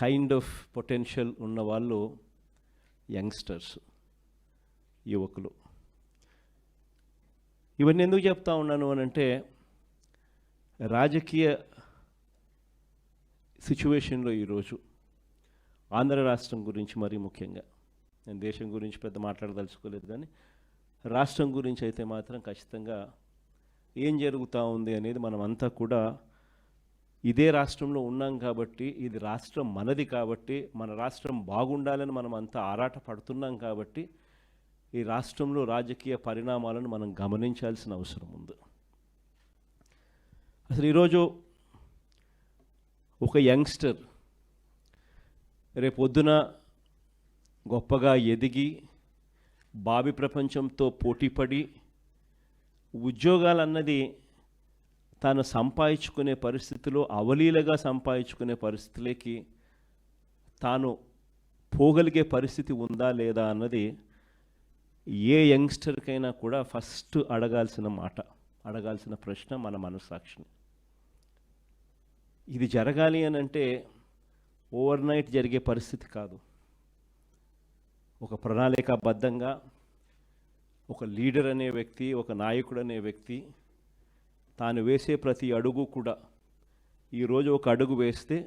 Kind of potential ఉన్న వాళ్ళు youngsters, యువకులు. ఇవన్నీ ఎందుకు చెప్తా ఉన్నాను అని అంటే, రాజకీయ సిచ్యువేషన్లో ఈరోజు ఆంధ్ర రాష్ట్రం గురించి మరీ ముఖ్యంగా, నేను దేశం గురించి పెద్ద మాట్లాడదలుచుకోలేదు, కానీ రాష్ట్రం గురించి అయితే మాత్రం ఖచ్చితంగా ఏం జరుగుతూ ఉంది అనేది మనమంతా కూడా ఇదే రాష్ట్రంలో ఉన్నాం కాబట్టి, ఇది రాష్ట్రం మనది కాబట్టి, మన రాష్ట్రం బాగుండాలని మనం అంతా ఆరాట పడుతున్నాం కాబట్టి ఈ రాష్ట్రంలో రాజకీయ పరిణామాలను మనం గమనించాల్సిన అవసరం ఉంది. అసలు ఈరోజు ఒక యంగ్స్టర్ రేపొద్దున గొప్పగా ఎదిగి భావి ప్రపంచంతో పోటీపడి ఉద్యోగాలన్నది తాను సంపాదించుకునే పరిస్థితిలో, అవలీలగా సంపాదించుకునే పరిస్థితిలోకి తాను పోగలిగే పరిస్థితి ఉందా లేదా అన్నది ఏ యంగ్స్టర్కైనా కూడా ఫస్ట్ అడగాల్సిన ప్రశ్న మన మనస్సాక్షిని. ఇది జరగాలి అని అంటే ఓవర్ నైట్ జరిగే పరిస్థితి కాదు. ఒక ప్రణాళికాబద్ధంగా ఒక లీడర్ అనే వ్యక్తి, ఒక నాయకుడు అనే వ్యక్తి తాను వేసే ప్రతి అడుగు కూడా, ఈరోజు ఒక అడుగు వేస్తే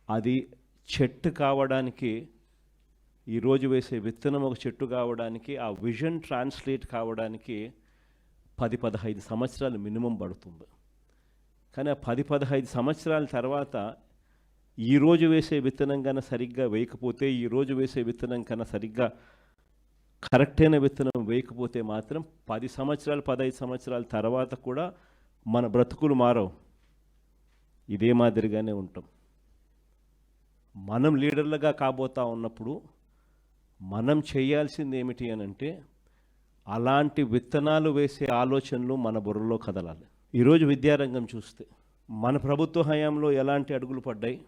అది చెట్టు కావడానికి, ఈరోజు వేసే విత్తనం ఒక చెట్టు కావడానికి, ఆ విజన్ ట్రాన్స్లేట్ కావడానికి 10-15 సంవత్సరాలు మినిమం పడుతుంది. కానీ ఆ 10-15 సంవత్సరాల తర్వాత ఈరోజు వేసే విత్తనం కన్నా సరిగ్గా వేయకపోతే, ఈరోజు వేసే విత్తనం కన్నా సరిగ్గా కరెక్ట్ అయిన విత్తనం వేయకపోతే మాత్రం 10 సంవత్సరాలు 15 సంవత్సరాల తర్వాత కూడా మన బ్రతుకులు మారవు, ఇదే మాదిరిగానే ఉంటాం. మనం లీడర్లుగా కాబోతా ఉన్నప్పుడు మనం చేయాల్సింది ఏమిటి అని అంటే, అలాంటి విత్తనాలు వేసే ఆలోచనలు మన బుర్రలో కదలాలి. ఈరోజు విద్యారంగం చూస్తే మన ప్రభుత్వ హయాంలో ఎలాంటి అడుగులు పడ్డాయి,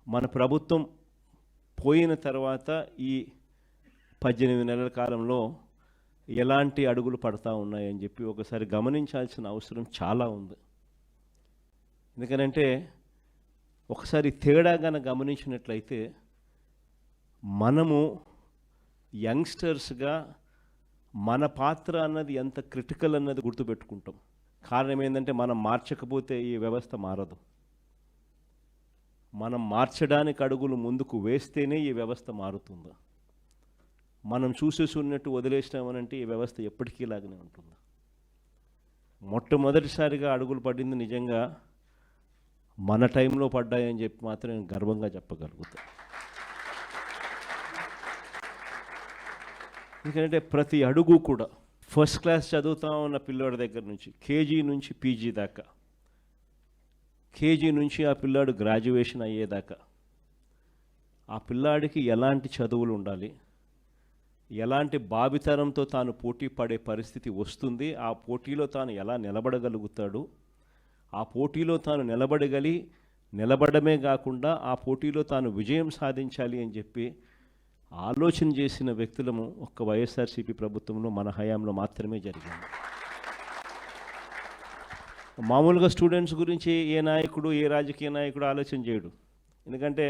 మన ప్రభుత్వం పోయిన తర్వాత ఈ 18 నెలల కాలంలో ఎలాంటి అడుగులు పడతా ఉన్నాయని చెప్పి ఒకసారి గమనించాల్సిన అవసరం చాలా ఉంది. ఎందుకనంటే ఒకసారి తేడాగాన గమనించినట్లయితే మనము యంగ్స్టర్స్గా మన పాత్ర అన్నది ఎంత క్రిటికల్ అన్నది గుర్తుపెట్టుకుంటాం. కారణం ఏంటంటే, మనం మార్చకపోతే ఈ వ్యవస్థ మారదు. మనం మార్చడానికి అడుగులు ముందుకు వేస్తేనే ఈ వ్యవస్థ మారుతుంది. మనం చూసేసున్నట్టు వదిలేసినామనంటే ఈ వ్యవస్థ ఎప్పటికీ ఇలాగనే ఉంటుంది. మొట్టమొదటిసారిగా అడుగులు పడింది నిజంగా మన టైంలో పడ్డాయని చెప్పి మాత్రం నేను గర్వంగా చెప్పగలుగుతాను. ఎందుకంటే ప్రతి అడుగు కూడా ఫస్ట్ క్లాస్ చదువుతా ఉన్న పిల్లాడి దగ్గర నుంచి, కేజీ నుంచి పీజీ దాకా, కేజీ నుంచి ఆ పిల్లాడు గ్రాడ్యుయేషన్ అయ్యేదాకా, ఆ పిల్లాడికి ఎలాంటి చదువులు ఉండాలి, ఎలాంటి భావితరంతో తాను పోటీ పడే పరిస్థితి వస్తుంది, ఆ పోటీలో తాను ఎలా నిలబడగలుగుతాడు, ఆ పోటీలో తాను నిలబడమే కాకుండా ఆ పోటీలో తాను విజయం సాధించాలి అని చెప్పి ఆలోచన చేసిన వ్యక్తులము ఒక్క వైఎస్ఆర్సీపీ ప్రభుత్వంలో మన హయాంలో మాత్రమే జరిగింది. మామూలుగా స్టూడెంట్స్ గురించి ఏ నాయకుడు, ఏ రాజకీయ నాయకుడు ఆలోచన చేయడు, ఎందుకంటే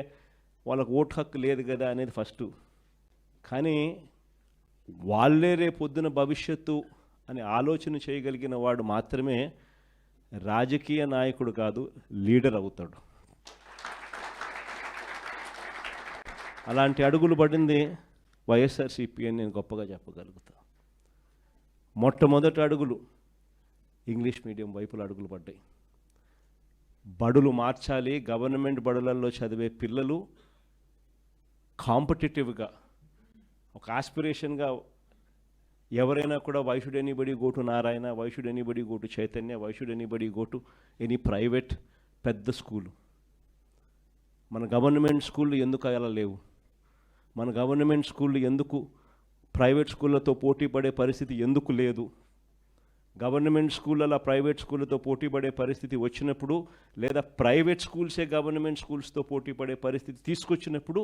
వాళ్ళకు ఓటు హక్కు లేదు కదా అనేది ఫస్ట్. కానీ వాళ్ళే రేపొద్దున భవిష్యత్తు అని ఆలోచన చేయగలిగిన వాడు మాత్రమే రాజకీయ నాయకుడు కాదు, లీడర్ అవుతాడు. అలాంటి అడుగులు పడింది వైఎస్ఆర్సీపీ అని నేను గొప్పగా చెప్పగలుగుతా. మొట్టమొదటి అడుగులు ఇంగ్లీష్ మీడియం వైపులో అడుగులు పడ్డాయి. బడులు మార్చాలి, గవర్నమెంట్ బడులలో చదివే పిల్లలు కాంపిటేటివ్గా, ఒక ఆస్పిరేషన్గా ఎవరైనా కూడా why should anybody go to Narayana, why should anybody go to Chaitanya, why should anybody go to any private పెద్ద స్కూలు. మన గవర్నమెంట్ స్కూళ్ళు ఎందుకు అలా లేవు, మన గవర్నమెంట్ స్కూళ్ళు ఎందుకు ప్రైవేట్ స్కూళ్ళతో పోటీ పడే పరిస్థితి ఎందుకు లేదు, గవర్నమెంట్ స్కూళ్ళ ప్రైవేట్ స్కూళ్ళతో పోటీ పడే పరిస్థితి వచ్చినప్పుడు, లేదా ప్రైవేట్ స్కూల్సే గవర్నమెంట్ స్కూల్స్తో పోటీ పడే పరిస్థితి తీసుకొచ్చినప్పుడు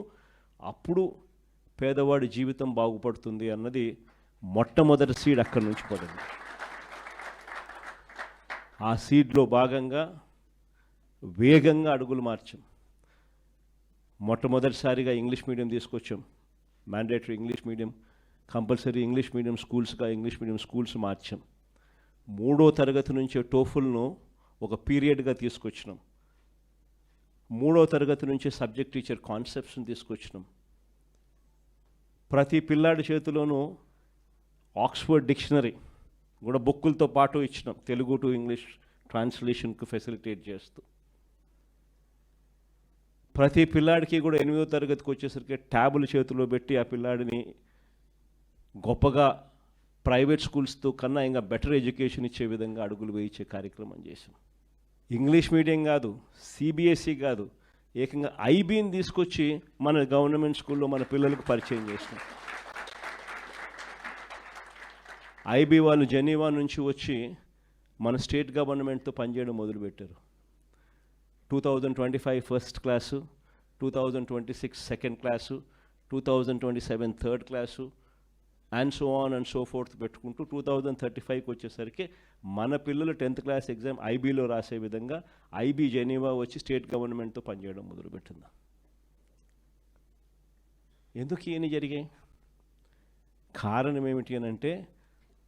అప్పుడు పేదవాడి జీవితం బాగుపడుతుంది అన్నది మొట్టమొదటి సీడ్ అక్కడి నుంచి పడింది. ఆ సీడ్లో భాగంగా వేగంగా అడుగులు మార్చాం. మొట్టమొదటిసారిగా ఇంగ్లీష్ మీడియం తీసుకొచ్చాం. Mandatory English medium, compulsory English medium స్కూల్స్గా ఇంగ్లీష్ మీడియం స్కూల్స్ మార్చాం. 3వ తరగతి నుంచే టోఫుల్ను ఒక పీరియడ్గా తీసుకొచ్చినాం. 3వ తరగతి నుంచే సబ్జెక్ట్ టీచర్ కాన్సెప్ట్స్ని తీసుకొచ్చినాం. ప్రతి పిల్లాడి చేతిలోనూ ఆక్స్ఫర్డ్ డిక్షనరీ కూడా బుక్కులతో పాటు ఇచ్చినాం, తెలుగు టు ఇంగ్లీష్ ట్రాన్స్లేషన్కు ఫెసిలిటేట్ చేస్తూ. ప్రతి పిల్లాడికి కూడా 8వ తరగతికి వచ్చేసరికి ట్యాబులు చేతిలో పెట్టి ఆ పిల్లాడిని గొప్పగా ప్రైవేట్ స్కూల్స్తో కన్నా ఇంకా బెటర్ ఎడ్యుకేషన్ ఇచ్చే విధంగా అడుగులు వేయించే కార్యక్రమం చేసాం. ఇంగ్లీష్ మీడియం కాదు, సిబిఎస్ఈ కాదు, ఏకంగా ఐబీని తీసుకొచ్చి మన గవర్నమెంట్ స్కూల్లో మన పిల్లలకు పరిచయం చేసినాం. ఐబీ వాళ్ళు జెనీవా నుంచి వచ్చి మన స్టేట్ గవర్నమెంట్తో పనిచేయడం మొదలుపెట్టారు. 2025 first class, 2026 second class, 2027 third class and so on and so fourth పెట్టుకుంటూ 2035కి వచ్చేసరికి మన పిల్లలు 10th క్లాస్ ఎగ్జామ్ ఐబీలో రాసే విధంగా ఐబీ జెనీవా వచ్చి స్టేట్ గవర్నమెంట్తో పనిచేయడం మొదలుపెట్టింది. ఎందుకు ఇవన్నీ జరిగాయి? కారణం ఏమిటి అని అంటే,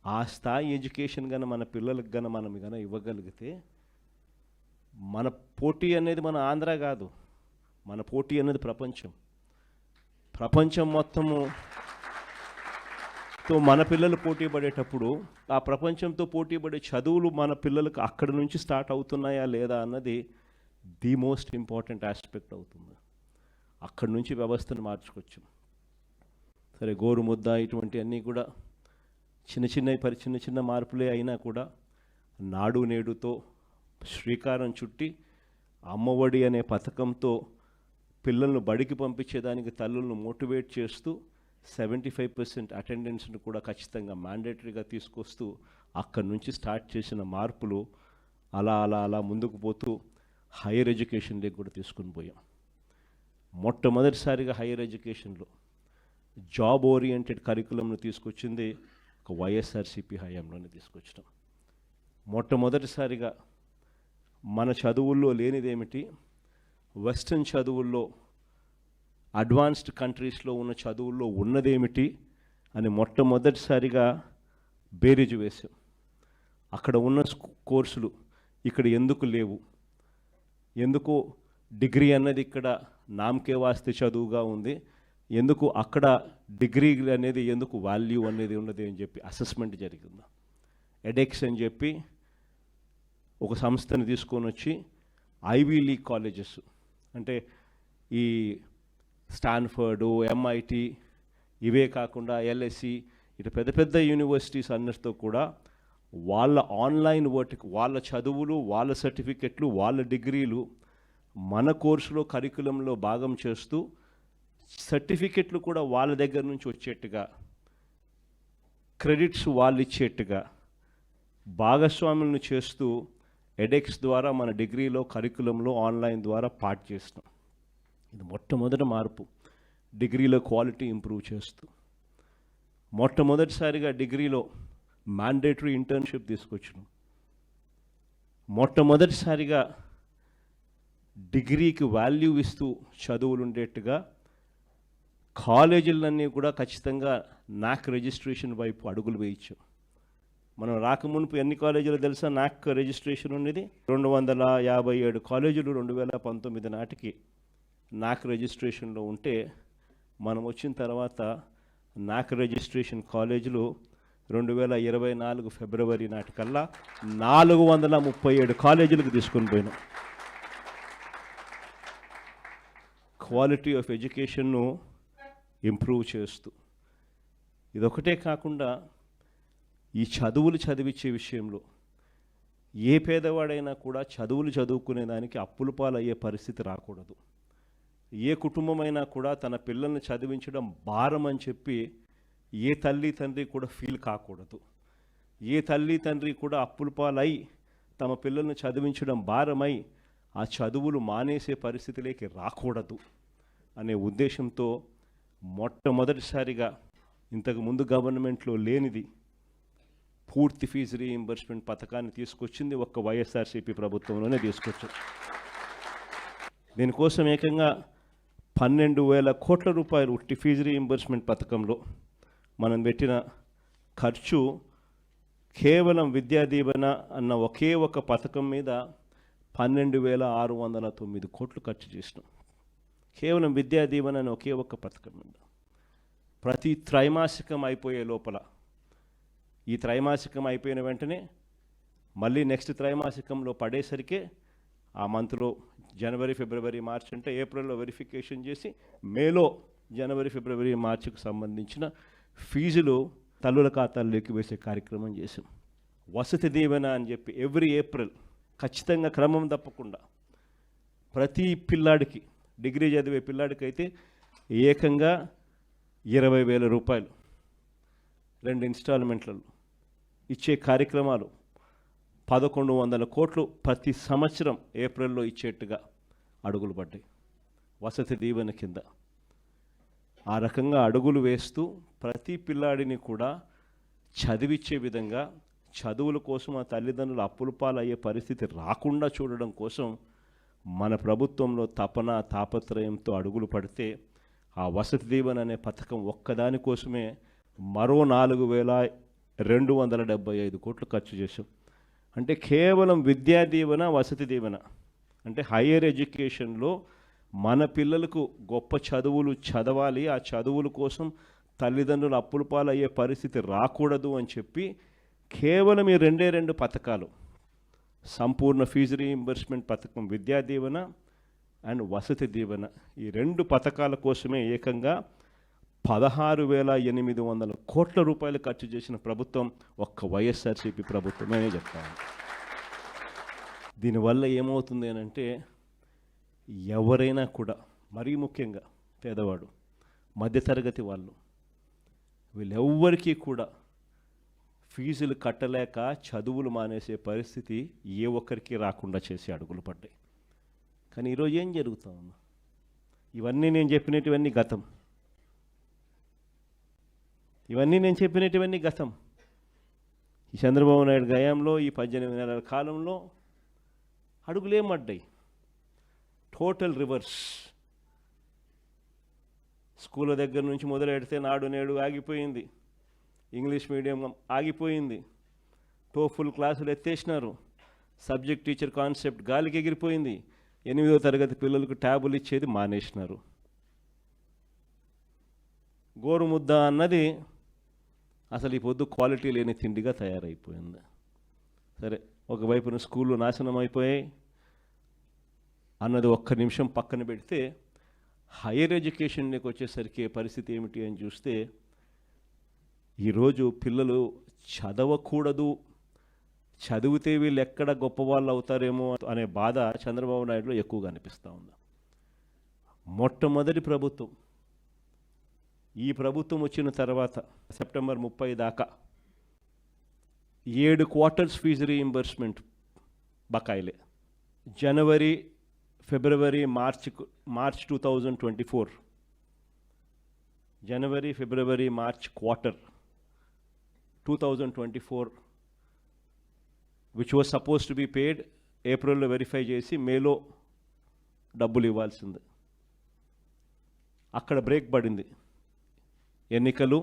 ఆ స్థాయి ఎడ్యుకేషన్ కన్నా మన పిల్లలకు కన్నా మనం కన్నా ఇవ్వగలిగితే, మన పోటీ అనేది మన ఆంధ్ర కాదు, మన పోటీ అనేది ప్రపంచం. ప్రపంచం మొత్తము తో మన పిల్లలు పోటీ పడేటప్పుడు ఆ ప్రపంచంతో పోటీ పడే చదువులు మన పిల్లలకు అక్కడి నుంచి స్టార్ట్ అవుతున్నాయా లేదా అన్నది ది మోస్ట్ ఇంపార్టెంట్ ఆస్పెక్ట్ అవుతుంది. అక్కడి నుంచి వ్యవస్థను మార్చుకోవచ్చు. సరే, గోరు ముద్ద ఇటువంటి అన్నీ కూడా చిన్న చిన్న మార్పులే అయినా కూడా నాడు నేడుతో శ్రీకారం చుట్టి అమ్మఒడి అనే పథకంతో పిల్లలను బడికి పంపించేదానికి తల్లులను మోటివేట్ చేస్తూ 75% అటెండెన్స్ను కూడా ఖచ్చితంగా మ్యాండేటరీగా తీసుకొస్తూ అక్కడి నుంచి స్టార్ట్ చేసిన మార్పులు అలా అలా అలా ముందుకు పోతూ హైయర్ ఎడ్యుకేషన్లోకి కూడా తీసుకుని పోయాం. మొట్టమొదటిసారిగా హైయర్ ఎడ్యుకేషన్లో జాబ్ ఓరియంటెడ్ కరికులంను తీసుకొచ్చింది ఒక వైఎస్ఆర్సీపీ హయాంలోనే తీసుకొచ్చినాం. మొట్టమొదటిసారిగా మన చదువుల్లో లేనిదేమిటి, వెస్ట్రన్ చదువుల్లో అడ్వాన్స్డ్ కంట్రీస్లో ఉన్న చదువుల్లో ఉన్నదేమిటి అని మొట్టమొదటిసారిగా బేరీజు వేశాం. అక్కడ ఉన్న కోర్సులు ఇక్కడ ఎందుకు లేవు, ఎందుకు డిగ్రీ అన్నది ఇక్కడ నామకే వాస్తే చదువుగా ఉంది, ఎందుకు అక్కడ డిగ్రీ అనేది ఎందుకు వాల్యూ అనేది ఉన్నది అని చెప్పి అసెస్మెంట్ జరిగింది. ఎడెక్స్ అని చెప్పి ఒక సంస్థని తీసుకొని వచ్చి ఐవీ లీగ్ కాలేజెస్ అంటే ఈ స్టాన్ఫర్డు, ఎంఐటి, ఇవే కాకుండా ఎల్ఎస్సి, ఇటు పెద్ద పెద్ద యూనివర్సిటీస్ అన్నిటితో కూడా వాళ్ళ ఆన్లైన్ వర్క్, వాళ్ళ చదువులు, వాళ్ళ సర్టిఫికెట్లు, వాళ్ళ డిగ్రీలు మన కోర్సులో కరికులంలో భాగం చేస్తూ సర్టిఫికెట్లు కూడా వాళ్ళ దగ్గర నుంచి వచ్చేట్టుగా, క్రెడిట్స్ వాళ్ళు ఇచ్చేట్టుగా భాగస్వాములను చేస్తూ ఎడెక్స్ ద్వారా మన డిగ్రీలో కరికులంలో ఆన్లైన్ ద్వారా పార్ట్ చేస్తాం. ఇది మొట్టమొదటి మార్పు. డిగ్రీలో క్వాలిటీ ఇంప్రూవ్ చేస్తూ మొట్టమొదటిసారిగా డిగ్రీలో మ్యాండేటరీ ఇంటర్న్షిప్ తీసుకొచ్చినాం. మొట్టమొదటిసారిగా డిగ్రీకి వాల్యూ ఇస్తూ చదువులు ఉండేట్టుగా కాలేజీలన్నీ కూడా ఖచ్చితంగా నాక్ రిజిస్ట్రేషన్ వైపు అడుగులు వేయించాం. మనం రాకమునుపు ఎన్ని కాలేజీలు తెలుసా నాక్ రిజిస్ట్రేషన్ ఉండేది? 257 కాలేజీలు 2019 నాటికి నాక్ రిజిస్ట్రేషన్లో ఉంటే, మనం వచ్చిన తర్వాత నాక్ రిజిస్ట్రేషన్ కాలేజీలు 2024 ఫిబ్రవరి నాటికల్లా 437 కాలేజీలకు తీసుకొని పోయినాం. క్వాలిటీ ఆఫ్ ఎడ్యుకేషన్ను ఇంప్రూవ్ చేస్తూ, ఇదొకటే కాకుండా ఈ చదువులు చదివించే విషయంలో ఏ పేదవాడైనా కూడా చదువులు చదువుకునేదానికి అప్పుల పాలయ్యే పరిస్థితి రాకూడదు. ఏ కుటుంబమైనా కూడా తన పిల్లల్ని చదివించడం భారం అని చెప్పి ఏ తల్లి తండ్రి కూడా ఫీల్ కాకూడదు. ఏ తల్లి తండ్రి కూడా అప్పుల పాలై తమ పిల్లల్ని చదివించడం భారమై ఆ చదువులు మానేసే పరిస్థితిలోకి రాకూడదు అనే ఉద్దేశంతో మొట్టమొదటిసారిగా ఇంతకుముందు గవర్నమెంట్లో లేనిది పూర్తి ఫీజు రీయింబర్స్మెంట్ పథకాన్ని తీసుకొచ్చింది ఒక్క వైఎస్ఆర్సీపీ ప్రభుత్వంలోనే తీసుకొచ్చాం. దీనికోసం ఏకంగా 12,000 కోట్ల రూపాయలు ఉట్టి ఫీజు రీయింబర్స్మెంట్ పథకంలో మనం పెట్టిన ఖర్చు కేవలం విద్యా దీవెన అన్న ఒకే ఒక పథకం మీద 12,609 కోట్లు ఖర్చు చేసినాం. కేవలం విద్యా దీవెన అనే ఒకే ఒక పథకం మీద. ప్రతి త్రైమాసికం అయిపోయే లోపల, ఈ త్రైమాసికం అయిపోయిన వెంటనే మళ్ళీ నెక్స్ట్ త్రైమాసికంలో పడేసరికే ఆ మంత్లో జనవరి, ఫిబ్రవరి, మార్చ్ అంటే ఏప్రిల్లో వెరిఫికేషన్ చేసి మేలో జనవరి, ఫిబ్రవరి, మార్చికి సంబంధించిన ఫీజులు తల్లుల ఖాతాల్లోకి వేసే కార్యక్రమం చేసాం. వసతి దీవెన అని చెప్పి ఎవ్రీ ఏప్రిల్ ఖచ్చితంగా క్రమం తప్పకుండా ప్రతి పిల్లాడికి, డిగ్రీ చదివే పిల్లాడికి అయితే ఏకంగా 20,000 రూపాయలు 2 ఇన్స్టాల్మెంట్లలో ఇచ్చే కార్యక్రమాలు 1,100 కోట్లు ప్రతి సంవత్సరం ఏప్రిల్లో ఇచ్చేట్టుగా అడుగులు పడ్డాయి వసతి దీవెన కింద. ఆ రకంగా అడుగులు వేస్తూ ప్రతి పిల్లాడిని కూడా చదివించే విధంగా, చదువుల కోసం ఆ తల్లిదండ్రులు అప్పుల పాలయ్యే పరిస్థితి రాకుండా చూడడం కోసం మన ప్రభుత్వంలో తపన, తాపత్రయంతో అడుగులు పడితే ఆ వసతి దీవెన అనే పథకం ఒక్కదాని కోసమే మరో 4,275 కోట్లు ఖర్చు చేశాం. అంటే కేవలం విద్యా దీవెన, వసతి దీవెన అంటే హయ్యర్ ఎడ్యుకేషన్లో మన పిల్లలకు గొప్ప చదువులు చదవాలి, ఆ చదువుల కోసం తల్లిదండ్రులు అప్పుల పాలయ్యే పరిస్థితి రాకూడదు అని చెప్పి కేవలం ఈ 2 పథకాలు, సంపూర్ణ ఫీజు రీయింబర్స్మెంట్ పథకం విద్యా దీవెన అండ్ వసతి దీవెన, ఈ 2 పథకాల కోసమే ఏకంగా 16,800 కోట్ల రూపాయలు ఖర్చు చేసిన ప్రభుత్వం ఒక్క వైఎస్ఆర్సీపీ ప్రభుత్వమే చెప్తాను. దీనివల్ల ఏమవుతుంది అని అంటే ఎవరైనా కూడా, మరీ ముఖ్యంగా పేదవాడు, మధ్యతరగతి వాళ్ళు, వీళ్ళెవ్వరికీ కూడా ఫీజులు కట్టలేక చదువులు మానేసే పరిస్థితి ఏ ఒక్కరికి రాకుండా చేసి అడుగులు పడ్డాయి. కానీ ఈరోజు ఏం జరుగుతా ఉంది? ఇవన్నీ నేను చెప్పినటువన్నీ గతం. ఈ చంద్రబాబు నాయుడు గయాంలో, ఈ 18 నెలల కాలంలో అడుగులేమడ్డాయి. Total reverse. స్కూళ్ళ దగ్గర నుంచి మొదలెడితే నాడు నేడు ఆగిపోయింది, ఇంగ్లీష్ మీడియం ఆగిపోయింది, టోఫుల్ క్లాసులు ఎత్తేసినారు, సబ్జెక్ట్ టీచర్ కాన్సెప్ట్ గాలికి ఎగిరిపోయింది, 8వ తరగతి పిల్లలకు ట్యాబులు ఇచ్చేది మానేసినారు. గోరుముద్ద అన్నది అసలు ఈ పొద్దు క్వాలిటీ లేని తిండిగా తయారైపోయింది. సరే, ఒకవైపున స్కూళ్ళు నాశనం అయిపోయాయి అన్నది ఒక్క నిమిషం పక్కన పెడితే, హైయర్ ఎడ్యుకేషన్కి వచ్చేసరికి పరిస్థితి ఏమిటి అని చూస్తే, ఈరోజు పిల్లలు చదవకూడదు, చదివితే వీళ్ళు ఎక్కడ గొప్పవాళ్ళు అవుతారేమో అనే బాధ చంద్రబాబు నాయుడులో ఎక్కువగా అనిపిస్తూ ఉంది. మొట్టమొదటి ప్రభుత్వం, ఈ ప్రభుత్వం వచ్చిన తర్వాత సెప్టెంబర్ 30 దాకా 7 క్వార్టర్స్ ఫీజు రీయింబర్స్మెంట్ బకాయిలే. జనవరి, ఫిబ్రవరి, మార్చ్ 2024, జనవరి, ఫిబ్రవరి, March quarter 2024 which was suppose to be paid, ఏప్రిల్లో వెరిఫై చేసి మేలో డబ్బులు ఇవ్వాల్సింది. అక్కడ బ్రేక్ పడింది. ఎన్నికలు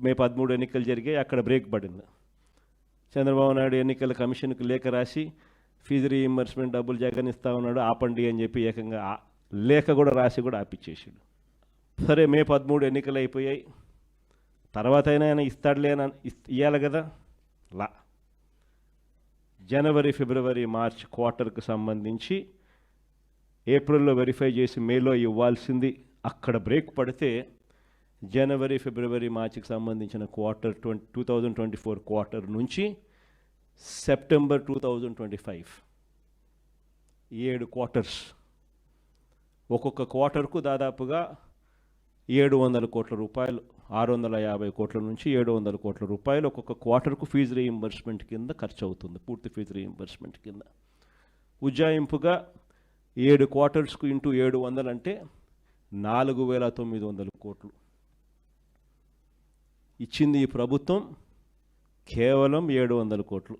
మే 13 ఎన్నికలు జరిగాయి, అక్కడ బ్రేక్ పడింది. చంద్రబాబు నాయుడు ఎన్నికల కమిషన్కి లేఖ రాసి ఫీజు రీయింబర్స్మెంట్ డబ్బులు జగన్ ఇస్తా ఉన్నాడు, ఆపండి అని చెప్పి ఏకంగా లేఖ కూడా రాసి కూడా ఆపిచ్చేసాడు. సరే, మే 13 ఎన్నికలు అయిపోయాయి, తర్వాత అయినా ఆయన ఇస్తాడులే అని ఇవ్వాలి కదా. జనవరి, ఫిబ్రవరి, మార్చ్ క్వార్టర్కి సంబంధించి ఏప్రిల్లో వెరిఫై చేసి మేలో ఇవ్వాల్సింది అక్కడ బ్రేక్ పడితే, జనవరి, ఫిబ్రవరి, మార్చికి సంబంధించిన క్వార్టర్ 2024 క్వార్టర్ నుంచి సెప్టెంబర్ 2025 7 క్వార్టర్స్, ఒక్కొక్క క్వార్టర్కు దాదాపుగా 700 కోట్ల రూపాయలు, 650 కోట్ల నుంచి 700 కోట్ల రూపాయలు ఒక్కొక్క క్వార్టర్కు ఫీజు రీయింబర్స్మెంట్ కింద ఖర్చు అవుతుంది, పూర్తి ఫీజు రీయింబర్స్మెంట్ కింద. ఉజ్జాయింపుగా 7 క్వార్టర్స్కు ఇంటూ 700 అంటే 4,900 కోట్లు ఇచ్చింది ఈ ప్రభుత్వం. కేవలం 700 కోట్లు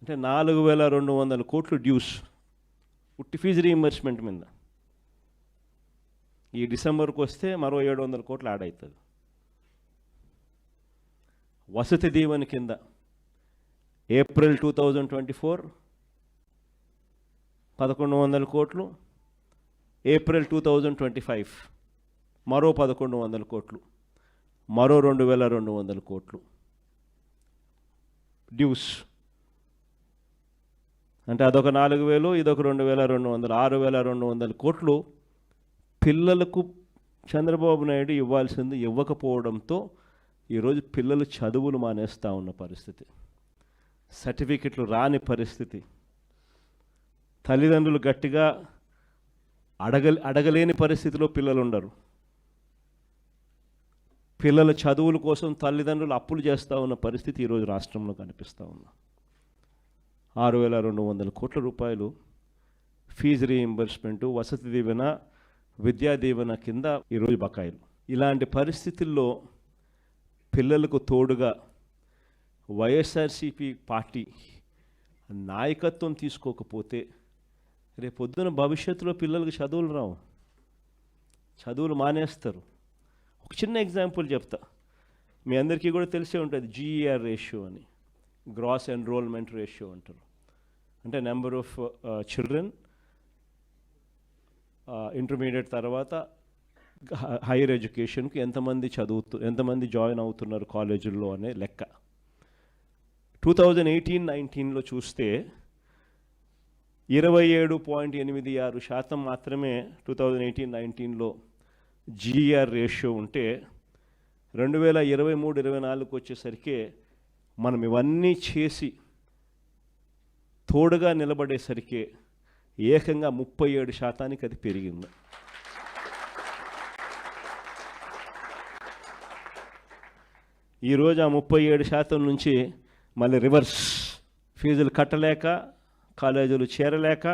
అంటే 4,200 కోట్లు డ్యూస్ ఉట్టి ఫీజు రీయింబర్స్మెంట్ మీద. ఈ డిసెంబర్కి వస్తే మరో 700 కోట్లు యాడ్ అవుతుంది. వసతి దీవెన కింద ఏప్రిల్ 2024 1100 కోట్లు, ఏప్రిల్ 2025 మరో 1100 కోట్లు, మరో 2200 కోట్లు డ్యూస్. అంటే అదొక 4000, ఇదొక 2200, 6200 కోట్లు పిల్లలకు చంద్రబాబు నాయుడు ఇవ్వాల్సింది ఇవ్వకపోవడంతో ఈరోజు పిల్లలు చదువులు మానేస్తూ ఉన్న పరిస్థితి, సర్టిఫికెట్లు రాని పరిస్థితి, తల్లిదండ్రులు గట్టిగా అడగలేని పరిస్థితిలో పిల్లలు ఉండరు. పిల్లల చదువుల కోసం తల్లిదండ్రులు అప్పులు చేస్తూ ఉన్న పరిస్థితి ఈరోజు రాష్ట్రంలో కనిపిస్తూ ఉంది. 6200 కోట్ల రూపాయలు ఫీజు రీయింబర్స్మెంటు, వసతి దీవెన, విద్యా దీవెన కింద ఈరోజు బకాయిలు. ఇలాంటి పరిస్థితుల్లో పిల్లలకు తోడుగా వైఎస్ఆర్సీపీ పార్టీ నాయకత్వం తీసుకోకపోతే రేపొద్దున భవిష్యత్తులో పిల్లలకు చదువులు రావు, చదువులు మానేస్తారు. ఒక చిన్న ఎగ్జాంపుల్ చెప్తా, మీ అందరికీ కూడా తెలిసే ఉంటుంది, జీఈఆర్ రేషియో అని, గ్రాస్ ఎన్రోల్మెంట్ రేషియో అంటారు. అంటే నెంబర్ ఆఫ్ చిల్డ్రన్ ఇంటర్మీడియట్ తర్వాత హైయర్ ఎడ్యుకేషన్కి ఎంతమంది జాయిన్ అవుతున్నారు కాలేజీల్లో అనే లెక్క. 2018-19లో చూస్తే 27.86% మాత్రమే 2018-19లో జీఈఆర్ రేషియో ఉంటే 2023-24 వచ్చేసరికి మనం ఇవన్నీ చేసి తోడుగా నిలబడేసరికి ఏకంగా 37% అది పెరిగింది. ఈరోజు ఆ 37% నుంచి మళ్ళీ రివర్స్, ఫీజులు కట్టలేక, కాలేజీలు చేరలేక,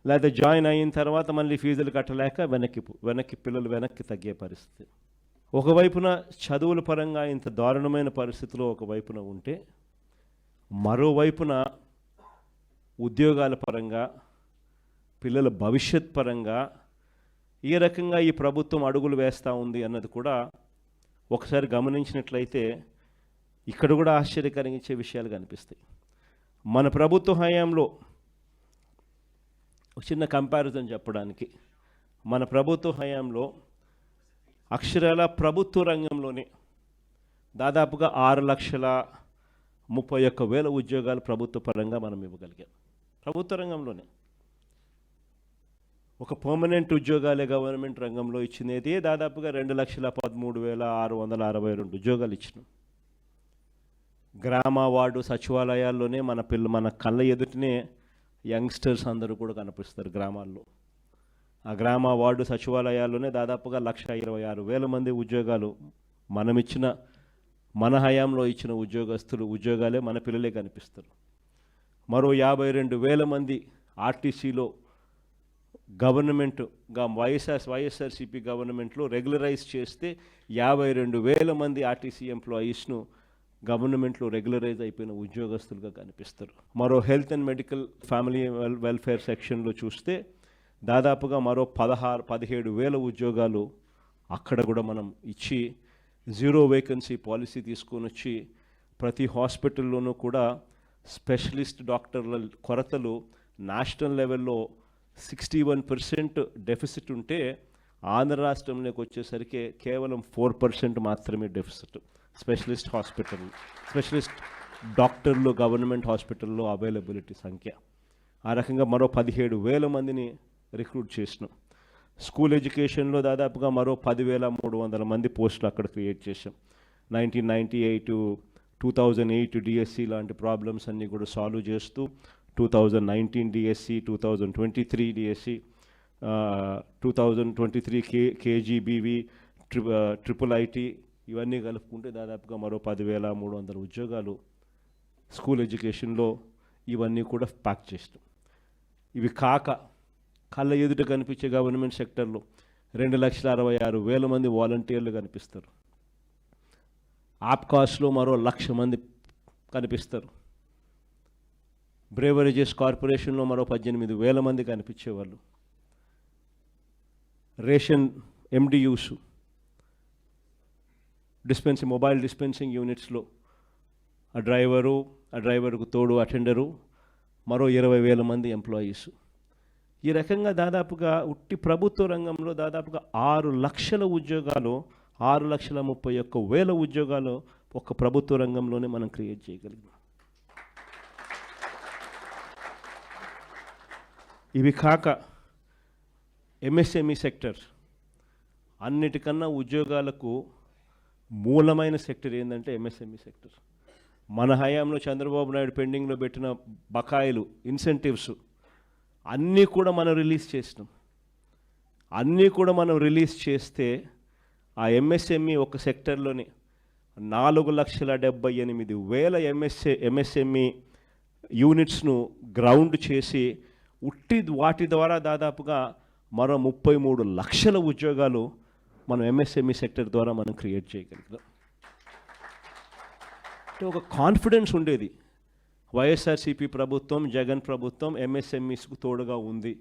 లేదా జాయిన్ అయిన తర్వాత మళ్ళీ ఫీజులు కట్టలేక పిల్లలు వెనక్కి తగ్గే పరిస్థితి. ఒకవైపున చదువుల పరంగా ఇంత దారుణమైన పరిస్థితిలో ఒకవైపున ఉంటే, మరోవైపున ఉద్యోగాల పరంగా, పిల్లల భవిష్యత్ పరంగా ఏ రకంగా ఈ ప్రభుత్వం అడుగులు వేస్తూ ఉంది అన్నది కూడా ఒకసారి గమనించినట్లయితే ఇక్కడ కూడా ఆశ్చర్యకరించే విషయాలు కనిపిస్తాయి. మన ప్రభుత్వ హయాంలో ఒక చిన్న కంపారిజన్ చెప్పడానికి, మన ప్రభుత్వ హయాంలో అక్షరాల ప్రభుత్వ రంగంలోనే దాదాపుగా 6,31,000 ఉద్యోగాలు ప్రభుత్వ పరంగా మనం ఇవ్వగలిగాం. ప్రభుత్వ రంగంలోనే ఒక పర్మనెంట్ ఉద్యోగాలే గవర్నమెంట్ రంగంలో ఇచ్చినది దాదాపుగా 2,13,662 ఉద్యోగాలు ఇచ్చినాం. గ్రామ వార్డు సచివాలయాల్లోనే మన కళ్ళ ఎదుటనే యంగ్స్టర్స్ అందరూ కూడా కనిపిస్తారు గ్రామాల్లో. ఆ గ్రామ వార్డు సచివాలయాల్లోనే దాదాపుగా 1,26,000 మంది ఉద్యోగాలు మన హయాంలో ఇచ్చిన ఉద్యోగాలే మన పిల్లలే కనిపిస్తారు. మరో 52,000 మంది ఆర్టీసీలో గవర్నమెంట్గా వైఎస్ఆర్సీపీ గవర్నమెంట్లో రెగ్యులరైజ్ చేస్తే 52,000 మంది ఆర్టీసీ ఎంప్లాయీస్ను గవర్నమెంట్లో రెగ్యులరైజ్ అయిపోయిన ఉద్యోగస్తులుగా కనిపిస్తారు. మరో health and medical family welfare సెక్షన్లో చూస్తే దాదాపుగా మరో 17,000 ఉద్యోగాలు అక్కడ కూడా మనం ఇచ్చి జీరో వేకెన్సీ పాలసీ తీసుకొని వచ్చి ప్రతి హాస్పిటల్లోనూ కూడా స్పెషలిస్ట్ డాక్టర్ల కొరతలు నేషనల్ లెవెల్లో 61% డెఫిసిట్ ఉంటే ఆంధ్ర రాష్ట్రంలోకి వచ్చేసరికి కేవలం 4% మాత్రమే డెఫిసిట్. స్పెషలిస్ట్ డాక్టర్లు గవర్నమెంట్ హాస్పిటల్లో అవైలబిలిటీ సంఖ్య. ఆ రకంగా మరో 17,000 మందిని రిక్రూట్ చేసినాం. స్కూల్ ఎడ్యుకేషన్లో దాదాపుగా మరో 10,300 మంది పోస్టులు అక్కడ క్రియేట్ చేసాం. 1998-2008 డిఎస్సి లాంటి ప్రాబ్లమ్స్ అన్నీ కూడా సాల్వ్ చేస్తూ 2019 DSC, 2023 DSC, 2023 KGBV, triple IT ఇవన్నీ కలుపుకుంటే దాదాపుగా మరో 10,300 ఉద్యోగాలు స్కూల్ ఎడ్యుకేషన్లో ఇవన్నీ కూడా ప్యాక్ చేసినాం. ఇవి కాక కళ్ళ ఎదుట కనిపించే గవర్నమెంట్ సెక్టర్లో 2,66,000 మంది వాలంటీర్లు కనిపిస్తారు. ఆప్కాస్లో మరో 1,00,000 మంది కనిపిస్తారు. బ్రేవరేజెస్ కార్పొరేషన్లో మరో 18,000 మంది కనిపించేవాళ్ళు. రేషన్ MDUs, మొబైల్ డిస్పెన్సింగ్ యూనిట్స్లో ఆ డ్రైవరుకు తోడు అటెండరు, మరో 20,000 మంది ఎంప్లాయీస్. ఈ రకంగా దాదాపుగా ఉట్టి ప్రభుత్వ రంగంలో దాదాపుగా 6 లక్షల ఉద్యోగాలు, 6,31,000 ఉద్యోగాలు ఒక్క ప్రభుత్వ రంగంలోనే మనం క్రియేట్ చేయగలిగాం. ఇవి కాక MSME సెక్టర్ అన్నిటికన్నా ఉద్యోగాలకు మూలమైన సెక్టర్ ఏంటంటే MSME సెక్టర్. మన హయాంలో చంద్రబాబు నాయుడు పెండింగ్లో పెట్టిన బకాయిలు, ఇన్సెంటివ్స్ అన్నీ కూడా మనం రిలీజ్ చేసినాం. అన్నీ కూడా మనం రిలీజ్ చేస్తే ఆ MSME ఒక సెక్టర్లోని 4,78,000 MSME యూనిట్స్ను గ్రౌండ్ చేసి వాటి ద్వారా దాదాపుగా మరో 33 లక్షల ఉద్యోగాలు మనం MSME సెక్టర్ ద్వారా మనం క్రియేట్ చేయగలిగాం. అంటే ఒక కాన్ఫిడెన్స్ ఉండేది, వైఎస్ఆర్సీపీ ప్రభుత్వం, జగన్ ప్రభుత్వం MSMEస్కు తోడుగా ఉంది,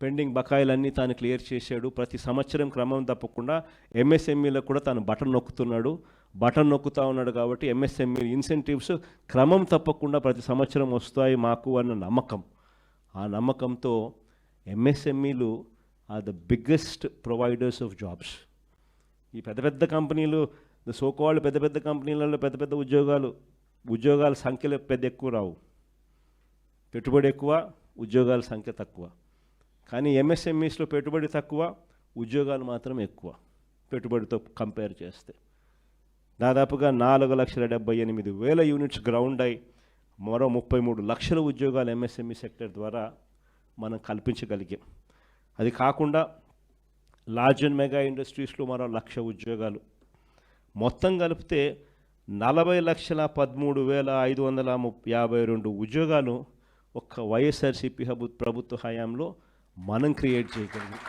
పెండింగ్ బకాయిలన్నీ తాను క్లియర్ చేశాడు, ప్రతి సంవత్సరం క్రమం తప్పకుండా MSMEలకు కూడా తాను బటన్ నొక్కుతూ ఉన్నాడు. కాబట్టి MSME ఇన్సెంటివ్స్ క్రమం తప్పకుండా ప్రతి సంవత్సరం వస్తాయి మాకు అన్న నమ్మకం. ఆ నమ్మకంతో MSMEలు are the biggest providers of jobs. ఈ పెద్ద కంపెనీలు, సోకాల్డ్ పెద్ద కంపెనీలలో పెద్ద ఉద్యోగాల సంఖ్యలో ఎక్కువ రావు, పెట్టుబడి ఎక్కువ, ఉద్యోగాల సంఖ్య తక్కువ. కానీ MSMEస్లో పెట్టుబడి తక్కువ, ఉద్యోగాలు మాత్రం ఎక్కువ పెట్టుబడితో కంపేర్ చేస్తే. దాదాపుగా 4,78,000 యూనిట్స్ గ్రౌండ్ అయి మరో 33 లక్షల ఉద్యోగాలు MSME సెక్టర్ ద్వారా మనం కల్పించగలిగాం. అది కాకుండా లార్జ్ అండ్ మెగా ఇండస్ట్రీస్లో మరో 1,00,000 ఉద్యోగాలు, మొత్తం కలిపితే 40,13,552 ఉద్యోగాలు ఒక్క వైఎస్ఆర్సీపీ ప్రభుత్వ హయాంలో మనం క్రియేట్ చేయగలిగాం.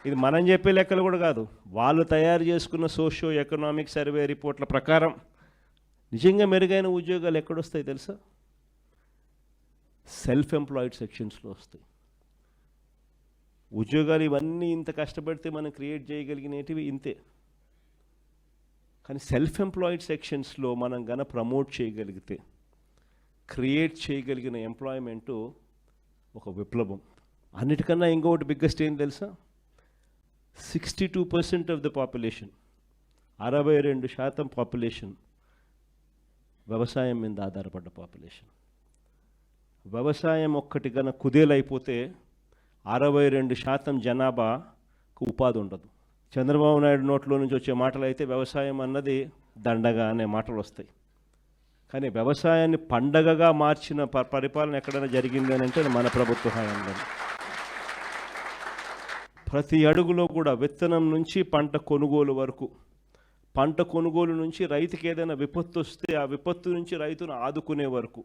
ఇది మనం చెప్పే లెక్కలు కూడా కాదు, వాళ్ళు తయారు చేసుకున్న సోషియో ఎకనామిక్ సర్వే రిపోర్ట్ల ప్రకారం నిజంగా మెరుగైన ఉద్యోగాలు ఎక్కడొస్తాయి తెలుసా? సెల్ఫ్ ఎంప్లాయిడ్ సెక్షన్స్లో వస్తాయి ఉద్యోగాలు. ఇవన్నీ ఇంత కష్టపడితే మనం క్రియేట్ చేయగలిగినవి ఇంతే. కానీ సెల్ఫ్ ఎంప్లాయిడ్ సెక్షన్స్లో మనం ప్రమోట్ చేయగలిగితే, క్రియేట్ చేయగలిగిన ఎంప్లాయ్మెంటు ఒక విప్లవం. అన్నిటికన్నా ఇంకొకటి బిగ్గెస్ట్ ఏం తెలుసా? 62% ఆఫ్ ద పాపులేషన్, 62% పాపులేషన్ వ్యవసాయం మీద ఆధారపడ్డ పాపులేషన్. వ్యవసాయం ఒక్కటి కుదేలైపోతే 62% జనాభాకు ఉపాధి ఉండదు. చంద్రబాబు నాయుడు నోట్లో నుంచి వచ్చే మాటలు అయితే వ్యవసాయం అన్నది దండగా అనే మాటలు వస్తాయి. కానీ వ్యవసాయాన్ని పండగగా మార్చిన పరిపాలన ఎక్కడైనా జరిగింది అని అంటే మన ప్రభుత్వ హయాంలో. ప్రతి అడుగులో కూడా విత్తనం నుంచి పంట కొనుగోలు వరకు, పంట కొనుగోలు నుంచి రైతుకి ఏదైనా విపత్తు వస్తే ఆ విపత్తు నుంచి రైతును ఆదుకునే వరకు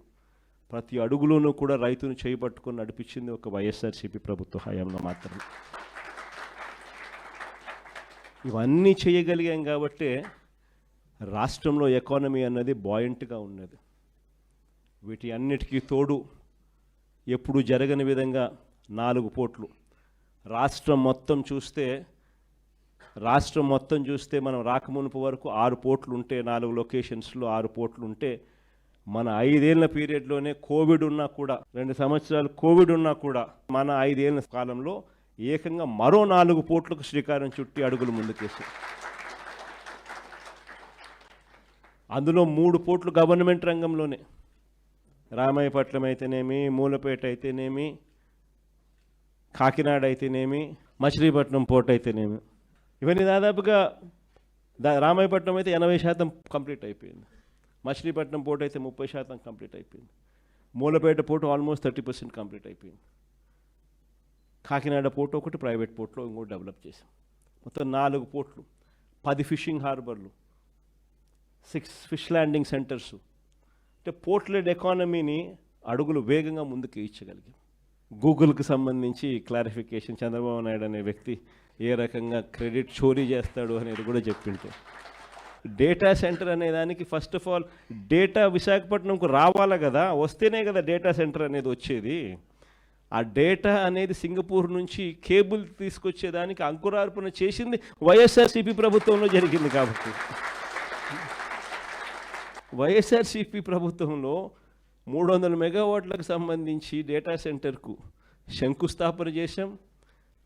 ప్రతి అడుగులోనూ కూడా రైతును చేపట్టుకొని నడిపించింది ఒక వైఎస్ఆర్సీపీ ప్రభుత్వ హయాంలో మాత్రమే. ఇవన్నీ చేయగలిగాం కాబట్టి రాష్ట్రంలో ఎకానమీ అన్నది బాయింట్గా ఉన్నది. వీటి అన్నిటికీ తోడు ఎప్పుడు జరగని విధంగా 4 పోర్ట్లు రాష్ట్రం మొత్తం చూస్తే మనం రాకమునుపు వరకు 6 పోర్ట్లు ఉంటే, 4 లొకేషన్స్లో 6 పోర్ట్లు ఉంటే, మన 5 ఏళ్ల పీరియడ్లోనే కోవిడ్ ఉన్నా కూడా, 2 సంవత్సరాలు కోవిడ్ ఉన్నా కూడా, మన 5 ఏళ్ల కాలంలో ఏకంగా మరో 4 పోర్ట్లకు శ్రీకారం చుట్టి అడుగులు ముందుకేసి, అందులో 3 పోర్ట్లు గవర్నమెంట్ రంగంలోనే, రామాయపట్నం అయితేనేమి, మూలపేట అయితేనేమి, కాకినాడ అయితేనేమి, మచిలీపట్నం పోర్ట్ అయితేనేమి, ఇవన్నీ దాదాపుగా రామాయపట్నం అయితే 80% కంప్లీట్ అయిపోయింది, మచిలీపట్నం పోర్ట్ అయితే 30% కంప్లీట్ అయిపోయింది, మూలపేట పోర్టు ఆల్మోస్ట్ 30% కంప్లీట్ అయిపోయింది, కాకినాడ పోర్టు ఒకటి ప్రైవేట్ పోర్ట్లో ఇంకోటి డెవలప్ చేసాం. మొత్తం 4 పోర్ట్లు, 10 ఫిషింగ్ హార్బర్లు, 6 ఫిష్ ల్యాండింగ్ సెంటర్సు. అంటే పోర్ట్ లెడ్ ఎకానమీని అడుగులు వేగంగా ముందుకు ఇచ్చగలిగాం. గూగుల్కి సంబంధించి క్లారిఫికేషన్, చంద్రబాబు నాయుడు అనే వ్యక్తి ఏ రకంగా క్రెడిట్ చోరీ చేస్తాడు అనేది కూడా చెప్పింటే, డేటా సెంటర్ అనే దానికి ఫస్ట్ ఆఫ్ ఆల్ డేటా విశాఖపట్నంకు రావాలా కదా, వస్తేనే కదా డేటా సెంటర్ అనేది వచ్చేది. ఆ డేటా అనేది సింగపూర్ నుంచి కేబుల్ తీసుకొచ్చేదానికి అంకురార్పణ చేసింది వైఎస్ఆర్సీపీ ప్రభుత్వంలో జరిగింది. కాబట్టి వైఎస్ఆర్సీపీ ప్రభుత్వంలో 300 మెగావాట్లకు సంబంధించి డేటా సెంటర్కు శంకుస్థాపన చేశాం.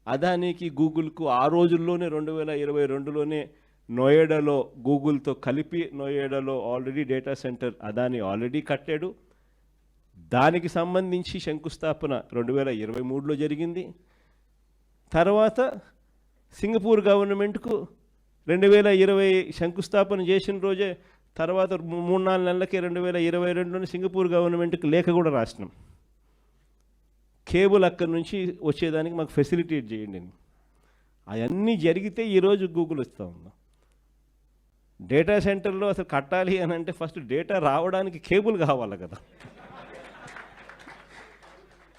అదానికి గూగుల్కు ఆ రోజుల్లోనే 2022లోనే నోయిడాలో గూగుల్తో కలిపి నోయిడాలో already data centre Adani already కట్టాడు. దానికి సంబంధించి శంకుస్థాపన 2023లో జరిగింది. తర్వాత సింగపూర్ గవర్నమెంట్కు 2020 శంకుస్థాపన చేసిన రోజే తర్వాత 3-4 నెలలకే 2022లోని సింగపూర్ గవర్నమెంట్కి లేఖ కూడా రాసినాం, కేబుల్ అక్కడి నుంచి వచ్చేదానికి మాకు ఫెసిలిటేట్ చేయండి అని. అవన్నీ జరిగితే ఈరోజు గూగుల్ వస్తూ ఉందా. డేటా సెంటర్లో అసలు కట్టాలి అని అంటే ఫస్ట్ డేటా రావడానికి కేబుల్ కావాలి కదా.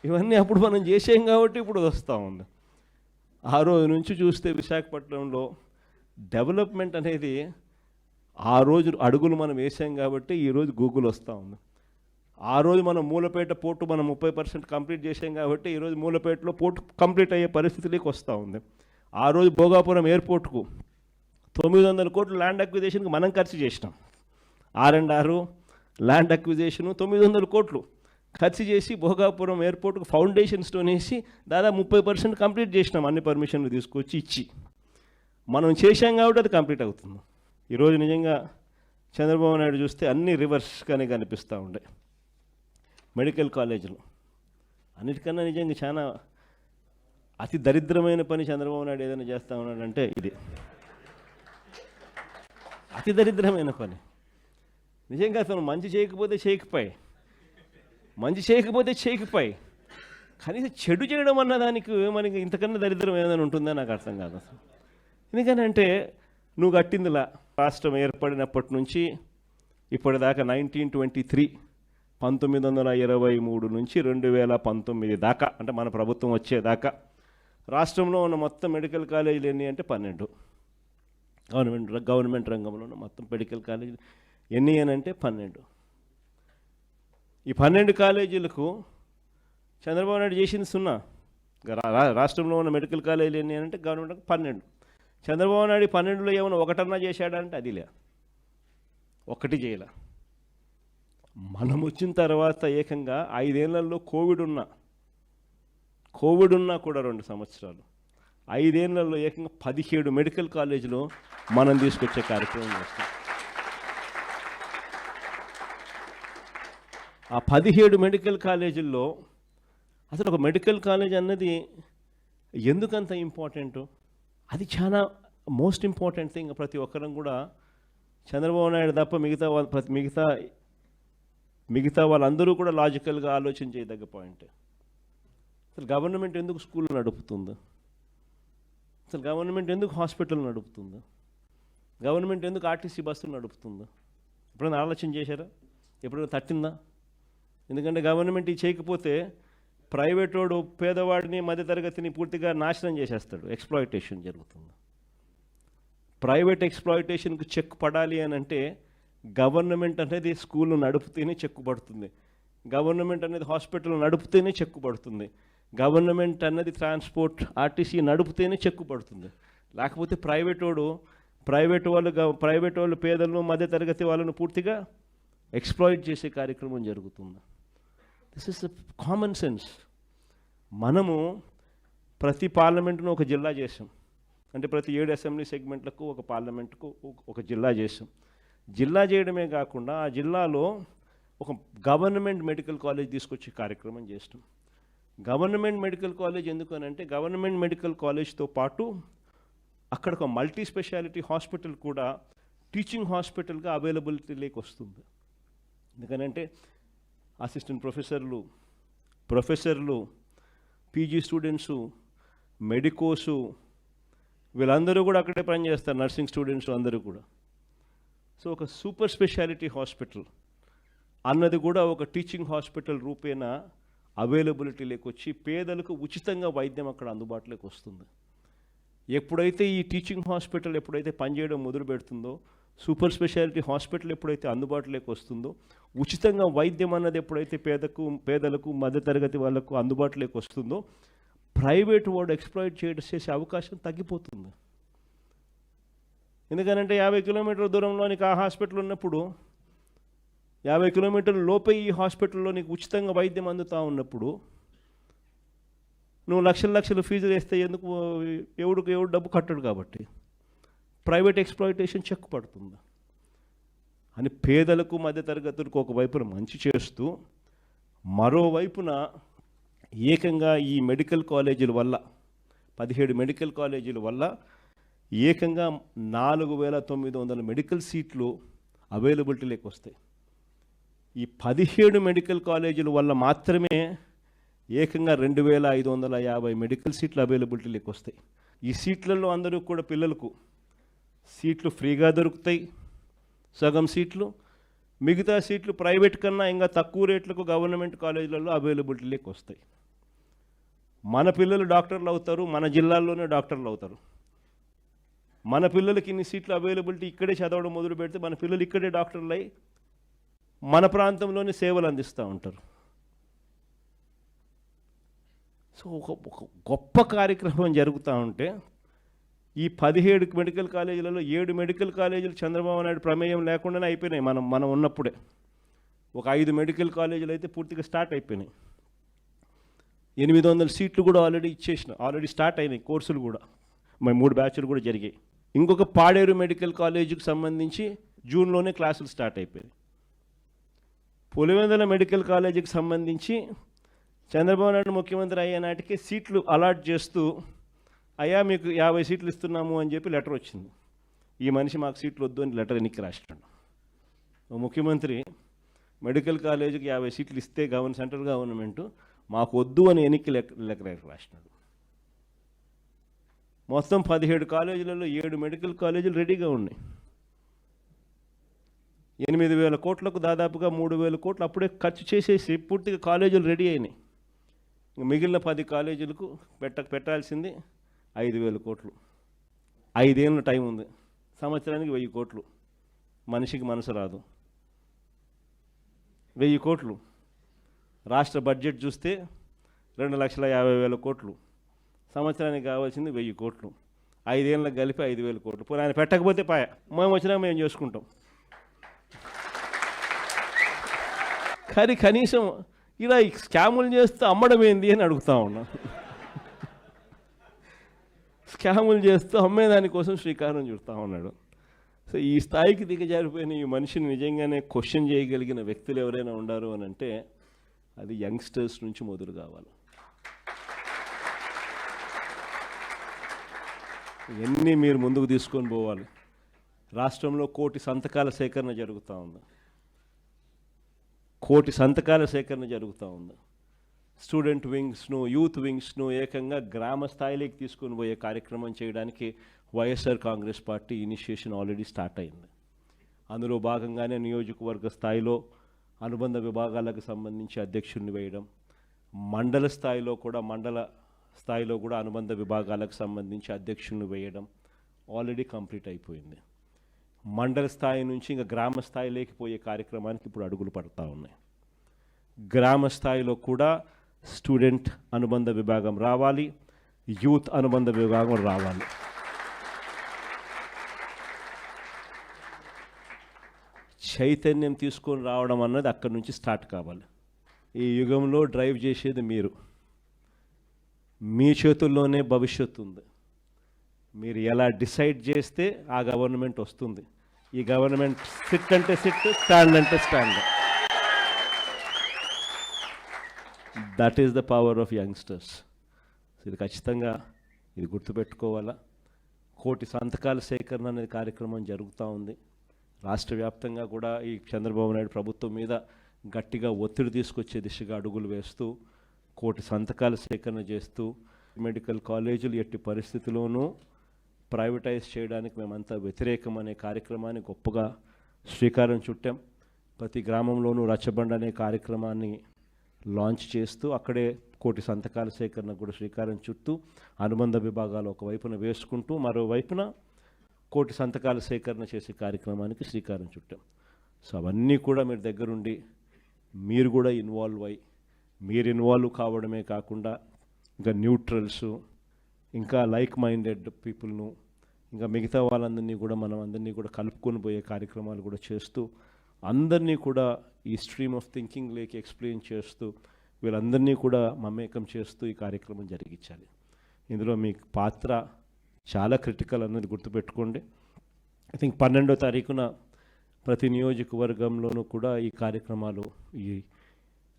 ఇవన్నీ అప్పుడు మనం చేసాం కాబట్టి ఇప్పుడు వస్తూ ఉంది. ఆ రోజు నుంచి చూస్తే విశాఖపట్నంలో డెవలప్మెంట్ అనేది ఆ రోజు అడుగులు మనం వేసాం కాబట్టి ఈరోజు గూగుల్ వస్తూ ఉంది. ఆ రోజు మనం మూలపేట పోర్టు మనం 30% కంప్లీట్ చేసాం కాబట్టి ఈరోజు మూలపేటలో పోర్టు కంప్లీట్ అయ్యే పరిస్థితిలోకి వస్తూ ఉంది. ఆ రోజు భోగాపురం ఎయిర్పోర్ట్కు 900 కోట్లు ల్యాండ్ అక్విజిషన్కి మనం ఖర్చు చేసినాం. R&R ల్యాండ్ అక్విజిషన్ 900 కోట్లు ఖర్చు చేసి భోగాపురం ఎయిర్పోర్ట్కు ఫౌండేషన్ స్టోన్ వేసి దాదాపు 30% కంప్లీట్ చేసినాం, అన్ని పర్మిషన్లు తీసుకొచ్చి ఇచ్చి. మనం చేశాం కాబట్టి అది కంప్లీట్ అవుతుంది. ఈరోజు నిజంగా చంద్రబాబు నాయుడు చూస్తే అన్ని రివర్స్గానే కనిపిస్తూ ఉండే. మెడికల్ కాలేజీలు అన్నిటికన్నా నిజంగా చాలా అతి దరిద్రమైన పని చంద్రబాబు నాయుడు ఏదైనా చేస్తూ ఉన్నాడంటే ఇది అతి దరిద్రమైన పని. నిజంగా అతను మంచి చేయకపోతే చేయకపోయి కనీసం చెడు చేయడం అన్న దానికి మనకి ఇంతకన్నా దరిద్రం ఏదైనా ఉంటుందో నాకు అర్థం కాదు అసలు. ఎందుకనంటే నువ్వు కట్టిందిలా రాష్ట్రం ఏర్పడినప్పటి నుంచి ఇప్పటిదాకా 1923 నుంచి 2019 దాకా, అంటే మన ప్రభుత్వం వచ్చేదాకా రాష్ట్రంలో ఉన్న మొత్తం మెడికల్ కాలేజీలు ఎన్ని అంటే 12. గవర్నమెంట్ రంగంలో ఉన్న మొత్తం మెడికల్ కాలేజీలు ఎన్ని అని అంటే 12. ఈ 12 కాలేజీలకు చంద్రబాబు నాయుడు చేసింది 0. రాష్ట్రంలో ఉన్న మెడికల్ కాలేజీలు ఎన్ని అంటే గవర్నమెంట్ 12. చంద్రబాబు నాయుడు 12లో ఏమైనా ఒకటన్నా చేశాడంటే అది లే, ఒక్కటి చేయలే. మనం వచ్చిన తర్వాత ఏకంగా 5 ఏళ్లలో కోవిడ్ ఉన్నా కూడా 2 సంవత్సరాలు 5 ఏళ్లలో ఏకంగా 17 మెడికల్ కాలేజీలు మనం తీసుకొచ్చే కార్యక్రమం చేస్తాం. ఆ 17 మెడికల్ కాలేజీల్లో అసలు ఒక మెడికల్ కాలేజ్ అన్నది ఎందుకంత ఇంపార్టెంట్, అది చాలా మోస్ట్ ఇంపార్టెంట్ థింగ్. ప్రతి ఒక్కరం కూడా చంద్రబాబు నాయుడు తప్ప మిగతా వాళ్ళందరూ కూడా లాజికల్గా ఆలోచన చేయదగ్గ పాయింట్. అసలు గవర్నమెంట్ ఎందుకు స్కూల్ నడుపుతుందో, అసలు గవర్నమెంట్ ఎందుకు హాస్పిటల్ నడుపుతుందో, గవర్నమెంట్ ఎందుకు ఆర్టీసీ బస్సులు నడుపుతుందో ఎప్పుడైనా ఆలోచన చేశారా? ఎప్పుడైనా తట్టిందా? ఎందుకంటే గవర్నమెంట్ ఇది చేయకపోతే ప్రైవేట్ వాడు పేదవాడిని మధ్యతరగతిని పూర్తిగా నాశనం చేసేస్తాడు. ఎక్స్ప్లాయిటేషన్ జరుగుతుంది. ప్రైవేట్ ఎక్స్ప్లాయిటేషన్కి చెక్ పడాలి అని అంటే గవర్నమెంట్ అనేది స్కూల్ నడుపుతేనే చెక్కు పడుతుంది, గవర్నమెంట్ అనేది హాస్పిటల్ నడుపుతేనే చెక్కు పడుతుంది, గవర్నమెంట్ అన్నది ట్రాన్స్పోర్ట్ ఆర్టీసీ నడుపుతేనే చెక్కు పడుతుంది. లేకపోతే ప్రైవేట్ వాళ్ళు పేదలను మధ్యతరగతి వాళ్ళను పూర్తిగా ఎక్స్ప్లాయిట్ చేసే కార్యక్రమం జరుగుతుంది. This is common sense. మనము ప్రతి పార్లమెంటును ఒక జిల్లా చేసాం, అంటే ప్రతి 7 అసెంబ్లీ సెగ్మెంట్లకు ఒక పార్లమెంటుకు ఒక జిల్లా చేసాం. జిల్లా చేయడమే కాకుండా ఆ జిల్లాలో ఒక గవర్నమెంట్ మెడికల్ కాలేజ్ తీసుకొచ్చే కార్యక్రమం చేస్తాం. గవర్నమెంట్ మెడికల్ కాలేజ్ ఎందుకు అని అంటే గవర్నమెంట్ మెడికల్ కాలేజ్తో పాటు అక్కడ ఒక మల్టీ స్పెషాలిటీ హాస్పిటల్ కూడా టీచింగ్ హాస్పిటల్గా అవైలబిలిటీలోకి వస్తుంది. ఎందుకనంటే అసిస్టెంట్ ప్రొఫెసర్లు పీజీ స్టూడెంట్సు, మెడికోసు వీళ్ళందరూ కూడా అక్కడే పనిచేస్తారు, నర్సింగ్ స్టూడెంట్స్ అందరూ కూడా. సో ఒక సూపర్ స్పెషాలిటీ హాస్పిటల్ అన్నది కూడా ఒక టీచింగ్ హాస్పిటల్ రూపేణ అవైలబిలిటీలోకి వచ్చి పేదలకు ఉచితంగా వైద్యం అక్కడ అందుబాటులోకి వస్తుంది. ఎప్పుడైతే ఈ టీచింగ్ హాస్పిటల్ పనిచేయడం మొదలు పెడుతుందో సూపర్ స్పెషాలిటీ హాస్పిటల్ ఎప్పుడైతే అందుబాటులోకి వస్తుందో, ఉచితంగా వైద్యం అన్నది ఎప్పుడైతే పేదలకు మధ్యతరగతి వాళ్ళకు అందుబాటులోకి వస్తుందో, ప్రైవేట్ వాడు ఎక్స్‌ప్లాయిట్ చేసే అవకాశం తగ్గిపోతుంది. ఎందుకనంటే 50 కిలోమీటర్ల దూరంలో నీకు ఆ హాస్పిటల్ ఉన్నప్పుడు, 50 కిలోమీటర్ల లోపే ఈ హాస్పిటల్లో నీకు ఉచితంగా వైద్యం అందుతూ ఉన్నప్పుడు, నువ్వు లక్షల ఫీజులు వేస్తే ఎందుకు? ఎవడు డబ్బు కట్టడు కాబట్టి ప్రైవేట్ ఎక్స్‌ప్లాయిటేషన్ చెక్ పడుతుంది అని పేదలకు మధ్యతరగతులకు ఒకవైపున మంచి చేస్తూ, మరోవైపున ఏకంగా ఈ మెడికల్ కాలేజీల వల్ల 17 మెడికల్ కాలేజీల వల్ల ఏకంగా 4,900 మెడికల్ సీట్లు అవైలబిలిటీలోకి వస్తాయి. ఈ 17 మెడికల్ కాలేజీల వల్ల మాత్రమే ఏకంగా 2,550 మెడికల్ సీట్లు అవైలబిలిటీలోకి వస్తాయి. ఈ సీట్లలో అందరూ కూడా పిల్లలకు సీట్లు ఫ్రీగా దొరుకుతాయి, సగం సీట్లు. మిగతా సీట్లు ప్రైవేట్ కన్నా ఇంకా తక్కువ రేట్లకు గవర్నమెంట్ కాలేజీలలో అవైలబిలిటీలోకి వస్తాయి. మన పిల్లలు డాక్టర్లు అవుతారు, మన జిల్లాల్లోనే డాక్టర్లు అవుతారు. మన పిల్లలకి ఇన్ని సీట్లు అవైలబిలిటీ ఇక్కడే చదవడం మొదలు పెడితే మన పిల్లలు ఇక్కడే డాక్టర్లు అయి మన ప్రాంతంలోనే సేవలు అందిస్తూ ఉంటారు. సో ఒక గొప్ప కార్యక్రమం జరుగుతూ ఉంటే, ఈ 17 మెడికల్ కాలేజీలలో 7 మెడికల్ కాలేజీలు చంద్రబాబు నాయుడు ప్రమేయం లేకుండానే అయిపోయినాయి. మనం ఉన్నప్పుడే ఒక 5 మెడికల్ కాలేజీలు అయితే పూర్తిగా స్టార్ట్ అయిపోయినాయి. 800 సీట్లు కూడా ఆల్రెడీ స్టార్ట్ అయినాయి. కోర్సులు కూడా 3 బ్యాచ్లు కూడా జరిగాయి. ఇంకొక పాడేరు మెడికల్ కాలేజీకి సంబంధించి జూన్లోనే క్లాసులు స్టార్ట్ అయిపోయాయి. పులివెందుల మెడికల్ కాలేజీకి సంబంధించి చంద్రబాబు నాయుడు ముఖ్యమంత్రి అయ్యే నాటికి సీట్లు అలాట్ చేస్తూ, అయ్యా మీకు 50 సీట్లు ఇస్తున్నాము అని చెప్పి లెటర్ వచ్చింది. ఈ మనిషి మాకు సీట్లు వద్దు అని లెటర్ ఎన్నిక రాష్ట్రం ముఖ్యమంత్రి మెడికల్ కాలేజీకి 50 సీట్లు ఇస్తే సెంట్రల్ గవర్నమెంట్ మాకు వద్దు అని ఎన్నిక లెక్క రాసినాడు. మొత్తం 17 కాలేజీలలో 7 మెడికల్ కాలేజీలు రెడీగా ఉన్నాయి. 8,000 కోట్లకు దాదాపుగా 3,000 కోట్లు అప్పుడే ఖర్చు చేసేసి పూర్తిగా కాలేజీలు రెడీ అయినాయి. మిగిలిన 10 కాలేజీలకు పెట్టాల్సింది 5,000 కోట్లు. 5 ఏళ్ళ టైం ఉంది. సంవత్సరానికి 1,000 కోట్లు. మనిషికి మనసు రాదు. 1,000 కోట్లు. రాష్ట్ర బడ్జెట్ చూస్తే 2,50,000 కోట్లు. సంవత్సరానికి కావాల్సింది 1,000 కోట్లు. 5 ఏళ్ళకి కలిపి 5,000 కోట్లు. పోనీ ఆయన పెట్టకపోతే మేము వచ్చినా మేము చేసుకుంటాం. కానీ కనీసం ఇలా స్కాములు చేస్తూ అమ్మడం ఏంది అని అడుగుతా ఉన్నా. స్కాములు చేస్తూ అమ్మేదానికోసం శ్రీకారం చుడతా ఉన్నాడు. సో ఈ స్థాయికి దిగజారిపోయిన ఈ మనిషిని నిజంగానే క్వశ్చన్ చేయగలిగిన వ్యక్తులు ఎవరైనా ఉండారు అని అంటే అది యంగ్స్టర్స్ నుంచి మొదలు కావాలి. ఎన్ని మీరు ముందుకు తీసుకొని పోవాలి. రాష్ట్రంలో 1 కోటి సంతకాల సేకరణ జరుగుతూ ఉంది. 1 కోటి సంతకాల సేకరణ జరుగుతూ ఉంది. స్టూడెంట్ వింగ్స్ను, యూత్ వింగ్స్ను ఏకంగా గ్రామ స్థాయిలోకి తీసుకొని పోయే కార్యక్రమం చేయడానికి YSR Congress party initiation already start అయింది. అందులో భాగంగానే నియోజకవర్గ స్థాయిలో అనుబంధ విభాగాలకు సంబంధించి అధ్యక్షుడిని వేయడం, మండల స్థాయిలో కూడా అనుబంధ విభాగాలకు సంబంధించి అధ్యక్షుడిని వేయడం ఆల్రెడీ కంప్లీట్ అయిపోయింది. మండల స్థాయి నుంచి ఇంకా గ్రామ స్థాయిలోకి పోయే కార్యక్రమానికి ఇప్పుడు అడుగులు పడుతూ ఉన్నాయి. గ్రామ స్థాయిలో కూడా స్టూడెంట్ అనుబంధ విభాగం రావాలి, యూత్ అనుబంధ విభాగం రావాలి. చైతన్యం తీసుకొని రావడం అన్నది అక్కడి నుంచి స్టార్ట్ కావాలి. ఈ యుగంలో డ్రైవ్ చేసేది మీరు. మీ చేతుల్లోనే భవిష్యత్తు ఉంది. మీరు ఎలా డిసైడ్ చేస్తే ఆ గవర్నమెంట్ వస్తుంది. ఈ గవర్నమెంట్ సిట్ అంటే సిట్, స్టాండ్ అంటే stand. That is the power of youngsters. ఇది ఖచ్చితంగా ఇది గుర్తుపెట్టుకోవాలా. 1 కోటి సంతకాల సేకరణ అనేది కార్యక్రమం జరుగుతూ ఉంది. రాష్ట్ర వ్యాప్తంగా కూడా ఈ చంద్రబాబు నాయుడు ప్రభుత్వం మీద గట్టిగా ఒత్తిడి తీసుకొచ్చే దిశగా అడుగులు వేస్తూ 1 కోటి సంతకాల సేకరణ చేస్తూ మెడికల్ కాలేజీలు ఎట్టి పరిస్థితిలోనూ ప్రైవేటైజ్ చేయడానికి మేమంతా వ్యతిరేకం అనే కార్యక్రమాన్ని గొప్పగా శ్రీకారం చుట్టాం. ప్రతి గ్రామంలోనూ రచ్చబండ అనే కార్యక్రమాన్ని లాంచ్ చేస్తూ అక్కడే 1 కోటి సంతకాల సేకరణ కూడా శ్రీకారం చుట్టూ అనుబంధ విభాగాలు ఒకవైపున వేసుకుంటూ మరోవైపున కోటి సంతకాల సేకరణ చేసే కార్యక్రమానికి శ్రీకారం చుట్టాం. సో అవన్నీ కూడా మీరు దగ్గరుండి మీరు కూడా ఇన్వాల్వ్ అయ్యి, మీరు ఇన్వాల్వ్ కావడమే కాకుండా ఇంకా న్యూట్రల్స్, ఇంకా లైక్ మైండెడ్ పీపుల్ను, ఇంకా మిగతా వాళ్ళందరినీ కూడా మనం అందరినీ కూడా కలుపుకొని పోయే కార్యక్రమాలు కూడా చేస్తూ, అందరినీ కూడా ఈ స్ట్రీమ్ ఆఫ్ థింకింగ్ లేక ఎక్స్ప్లెయిన్ చేస్తూ, వీళ్ళందరినీ కూడా మమేకం చేస్తూ ఈ కార్యక్రమం జరిగించాలి. ఇందులో మీ పాత్ర చాలా క్రిటికల్ అన్నది గుర్తుపెట్టుకోండి. ఐ థింక్ 12వ తారీఖున ప్రతి నియోజకవర్గంలోనూ కూడా ఈ కార్యక్రమాలు, ఈ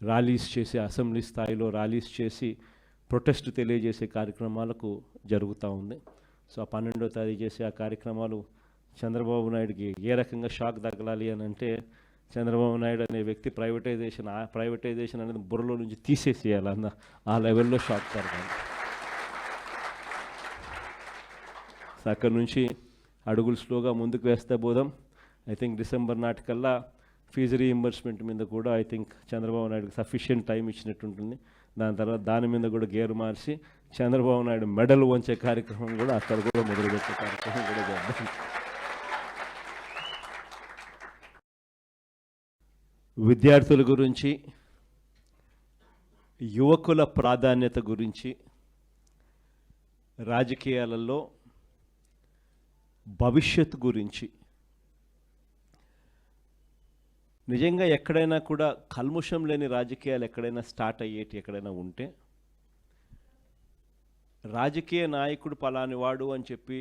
ర్యాలీస్ చేసి, అసెంబ్లీ స్థాయిలో ర్యాలీస్ చేసి ప్రొటెస్ట్ తెలియజేసే కార్యక్రమాలకు జరుగుతూ ఉంది. సో ఆ 12వ తారీఖు చేసే ఆ కార్యక్రమాలు చంద్రబాబు నాయుడుకి ఏ రకంగా షాక్ తగలాలి అని అంటే, చంద్రబాబు నాయుడు అనే వ్యక్తి ప్రైవేటైజేషన్ అనేది బుర్రలో నుంచి తీసేసేయాలన్న ఆ లెవెల్లో షాక్ తరగాలి. సో అక్కడి నుంచి అడుగులు స్లోగా ముందుకు వేస్తే పోదాం. ఐ థింక్ డిసెంబర్ నాటికల్లా ఫీజు రీఇంబర్స్మెంట్ మీద కూడా ఐ థింక్ చంద్రబాబు నాయుడుకి సఫిషియెంట్ టైం ఇచ్చినట్టుంటుంది. దాని తర్వాత దాని మీద కూడా గేరు మార్చి చంద్రబాబు నాయుడు మెడల్ వంచే కార్యక్రమం కూడా అక్కడ కూడా మొదలుపెట్టే కార్యక్రమం కూడా చేద్దాం. విద్యార్థుల గురించి, యువకుల ప్రాధాన్యత గురించి, రాజకీయాలలో భవిష్యత్తు గురించి నిజంగా ఎక్కడైనా కూడా కల్ముషం లేని రాజకీయాలు ఎక్కడైనా స్టార్ట్ అయ్యేటి ఎక్కడైనా ఉంటే, రాజకీయ నాయకుడు పలానివాడు అని చెప్పి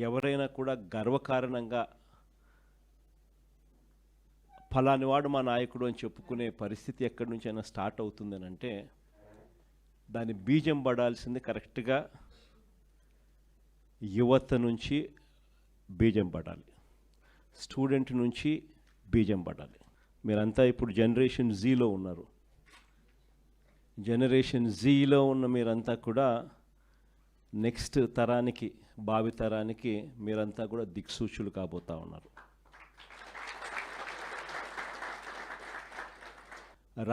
ఎవరైనా కూడా గర్వకారణంగా ఫలానివాడు మా నాయకుడు అని చెప్పుకునే పరిస్థితి ఎక్కడి నుంచి అయినా స్టార్ట్ అవుతుందని అంటే, దాని బీజం పడాల్సింది కరెక్ట్గా యువత నుంచి బీజం పడాలి, స్టూడెంట్ నుంచి బీజం పడాలి. మీరంతా ఇప్పుడు జనరేషన్ జీలో ఉన్నారు. జనరేషన్ జీలో ఉన్న మీరంతా కూడా నెక్స్ట్ తరానికి, భావితరానికి మీరంతా కూడా దిక్సూచులు కాబోతూ ఉన్నారు.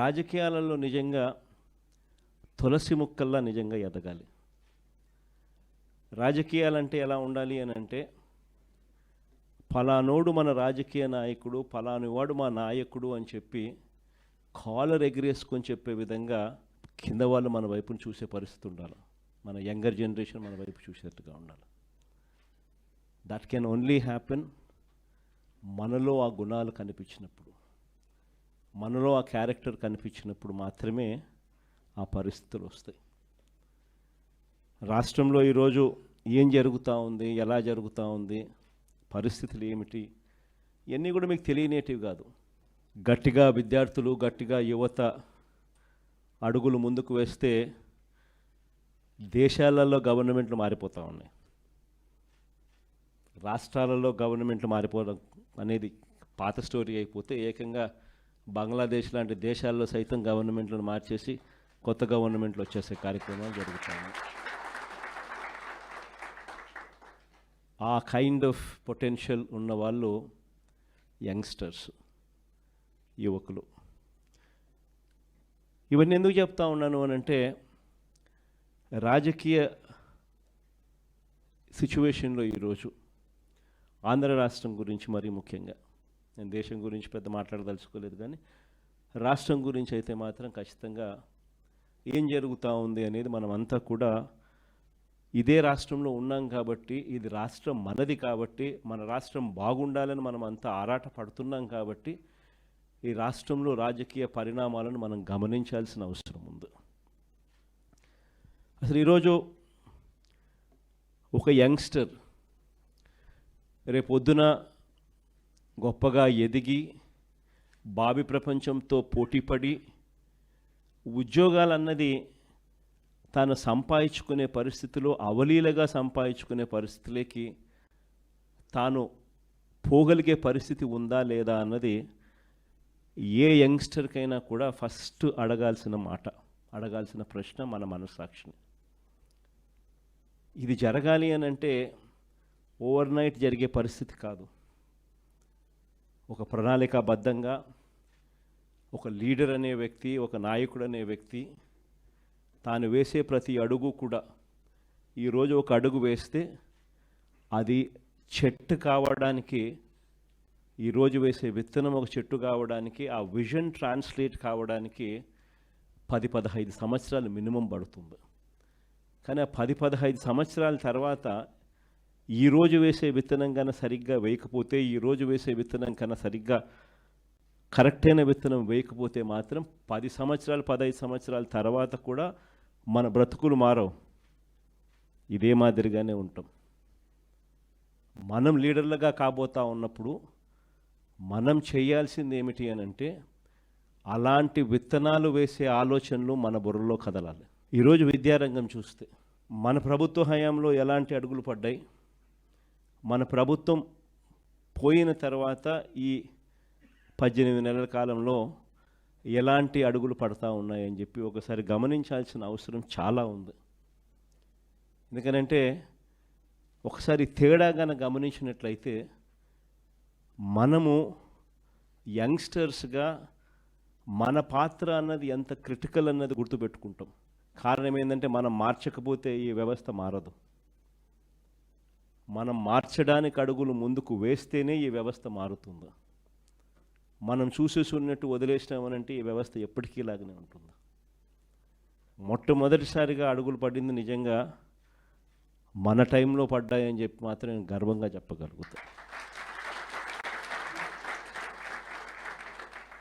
రాజకీయాలలో నిజంగా తులసి మొక్కల్లా నిజంగా ఎదగాలి. రాజకీయాలంటే ఎలా ఉండాలి అని అంటే, ఫలానోడు మన రాజకీయ నాయకుడు, ఫలానివాడు మా నాయకుడు అని చెప్పి కాలర్ ఎగిరేసుకొని చెప్పే విధంగా కింద వాళ్ళు మన వైపును చూసే పరిస్థితి ఉండాలి. మన యంగర్ జనరేషన్ మన వైపు చూసేట్టుగా ఉండాలి. దట్ కెన్ ఓన్లీ హ్యాపెన్ మనలో ఆ గుణాలు కనిపించినప్పుడు, మనలో ఆ క్యారెక్టర్ కనిపించినప్పుడు మాత్రమే ఆ పరిస్థితులు వస్తాయి. రాష్ట్రంలో ఈరోజు ఏం జరుగుతూ ఉంది, ఎలా జరుగుతూ ఉంది, పరిస్థితులు ఏమిటి, ఇవన్నీ కూడా మీకు తెలియనేటివి కాదు. గట్టిగా విద్యార్థులు, గట్టిగా యువత అడుగులు ముందుకు వేస్తే దేశాలలో గవర్నమెంట్లు మారిపోతూ ఉన్నాయి. రాష్ట్రాలలో గవర్నమెంట్లు మారిపోవడం అనేది పాత స్టోరీ అయిపోతే, ఏకంగా బంగ్లాదేశ్ లాంటి దేశాల్లో సైతం గవర్నమెంట్లను మార్చేసి కొత్త గవర్నమెంట్లు వచ్చేసే కార్యక్రమాలు జరుగుతాయి. ఆ కైండ్ ఆఫ్ పొటెన్షియల్ ఉన్న వాళ్ళు యంగ్స్టర్స్, యువకులు. ఇవన్నీ ఎందుకు చెప్తా ఉన్నాను అని అంటే, రాజకీయ సిచ్యువేషన్లో ఈరోజు ఆంధ్ర రాష్ట్రం గురించి మరీ ముఖ్యంగా, నేను దేశం గురించి పెద్ద మాట్లాడదలుచుకోలేదు, కానీ రాష్ట్రం గురించి అయితే మాత్రం ఖచ్చితంగా ఏం జరుగుతూ ఉంది అనేది మనం అంతా కూడా ఇదే రాష్ట్రంలో ఉన్నాం కాబట్టి, ఇది రాష్ట్రం మనది కాబట్టి, మన రాష్ట్రం బాగుండాలని మనం అంతా ఆరాట పడుతున్నాం కాబట్టి, ఈ రాష్ట్రంలో రాజకీయ పరిణామాలను మనం గమనించాల్సిన అవసరం ఉంది. అసలు ఈరోజు ఒక యంగ్స్టర్ రేపొద్దున గొప్పగా ఎదిగి భావి ప్రపంచంతో పోటీపడి ఉద్యోగాలన్నది తాను సంపాదించుకునే పరిస్థితిలో, అవలీలగా సంపాదించుకునే పరిస్థితిలోకి తాను పోగలిగే పరిస్థితి ఉందా లేదా అన్నది ఏ యంగ్స్టర్కైనా కూడా ఫస్ట్ అడగాల్సిన ప్రశ్న మన మనస్సాక్షిని. ఇది జరగాలి అని అంటే ఓవర్ నైట్ జరిగే పరిస్థితి కాదు. ఒక ప్రణాళికాబద్ధంగా ఒక లీడర్ అనే వ్యక్తి, ఒక నాయకుడు అనే వ్యక్తి తాను వేసే ప్రతి అడుగు కూడా, ఈరోజు ఒక అడుగు వేస్తే అది చెట్టు కావడానికి, ఈరోజు వేసే విత్తనం ఒక చెట్టు కావడానికి, ఆ విజన్ ట్రాన్స్లేట్ కావడానికి 10-15 సంవత్సరాలు మినిమం పడుతుంది. కానీ ఆ 10-15 సంవత్సరాల తర్వాత ఈరోజు వేసే విత్తనం కన్నా సరిగ్గా వేయకపోతే, ఈరోజు వేసే విత్తనం కన్నా సరిగ్గా కరెక్ట్ అయిన విత్తనం వేయకపోతే మాత్రం 10 సంవత్సరాలు 15 సంవత్సరాల తర్వాత కూడా మన బ్రతుకులు మారవు, ఇదే మాదిరిగానే ఉంటాం. మనం లీడర్లుగా కాబోతా ఉన్నప్పుడు మనం చేయాల్సింది ఏమిటి అని అంటే, అలాంటి విత్తనాలు వేసే ఆలోచనలు మన బుర్రలో కదలాలి. ఈరోజు విద్యారంగం చూస్తే మన ప్రభుత్వ హయాంలో ఎలాంటి అడుగులు పడ్డాయి, మన ప్రభుత్వం పోయిన తర్వాత ఈ 18 నెలల కాలంలో ఎలాంటి అడుగులు పడతా ఉన్నాయని చెప్పి ఒకసారి గమనించాల్సిన అవసరం చాలా ఉంది. ఎందుకనంటే ఒకసారి తేడాగాన గమనించినట్లయితే మనము యంగ్స్టర్స్గా మన పాత్ర అన్నది ఎంత క్రిటికల్ అన్నది గుర్తుపెట్టుకుంటాం. కారణం ఏంటంటే మనం మార్చకపోతే ఈ వ్యవస్థ మారదు. మనం మార్చడానికి అడుగులు ముందుకు వేస్తేనే ఈ వ్యవస్థ మారుతుంది. మనం చూసేసున్నట్టు వదిలేసినామనంటే ఈ వ్యవస్థ ఎప్పటికీ ఇలాగనే ఉంటుంది. మొట్టమొదటిసారిగా అడుగులు పడింది నిజంగా మన టైంలో పడ్డాయని చెప్పి మాత్రం నేను గర్వంగా చెప్పగలుగుతాను.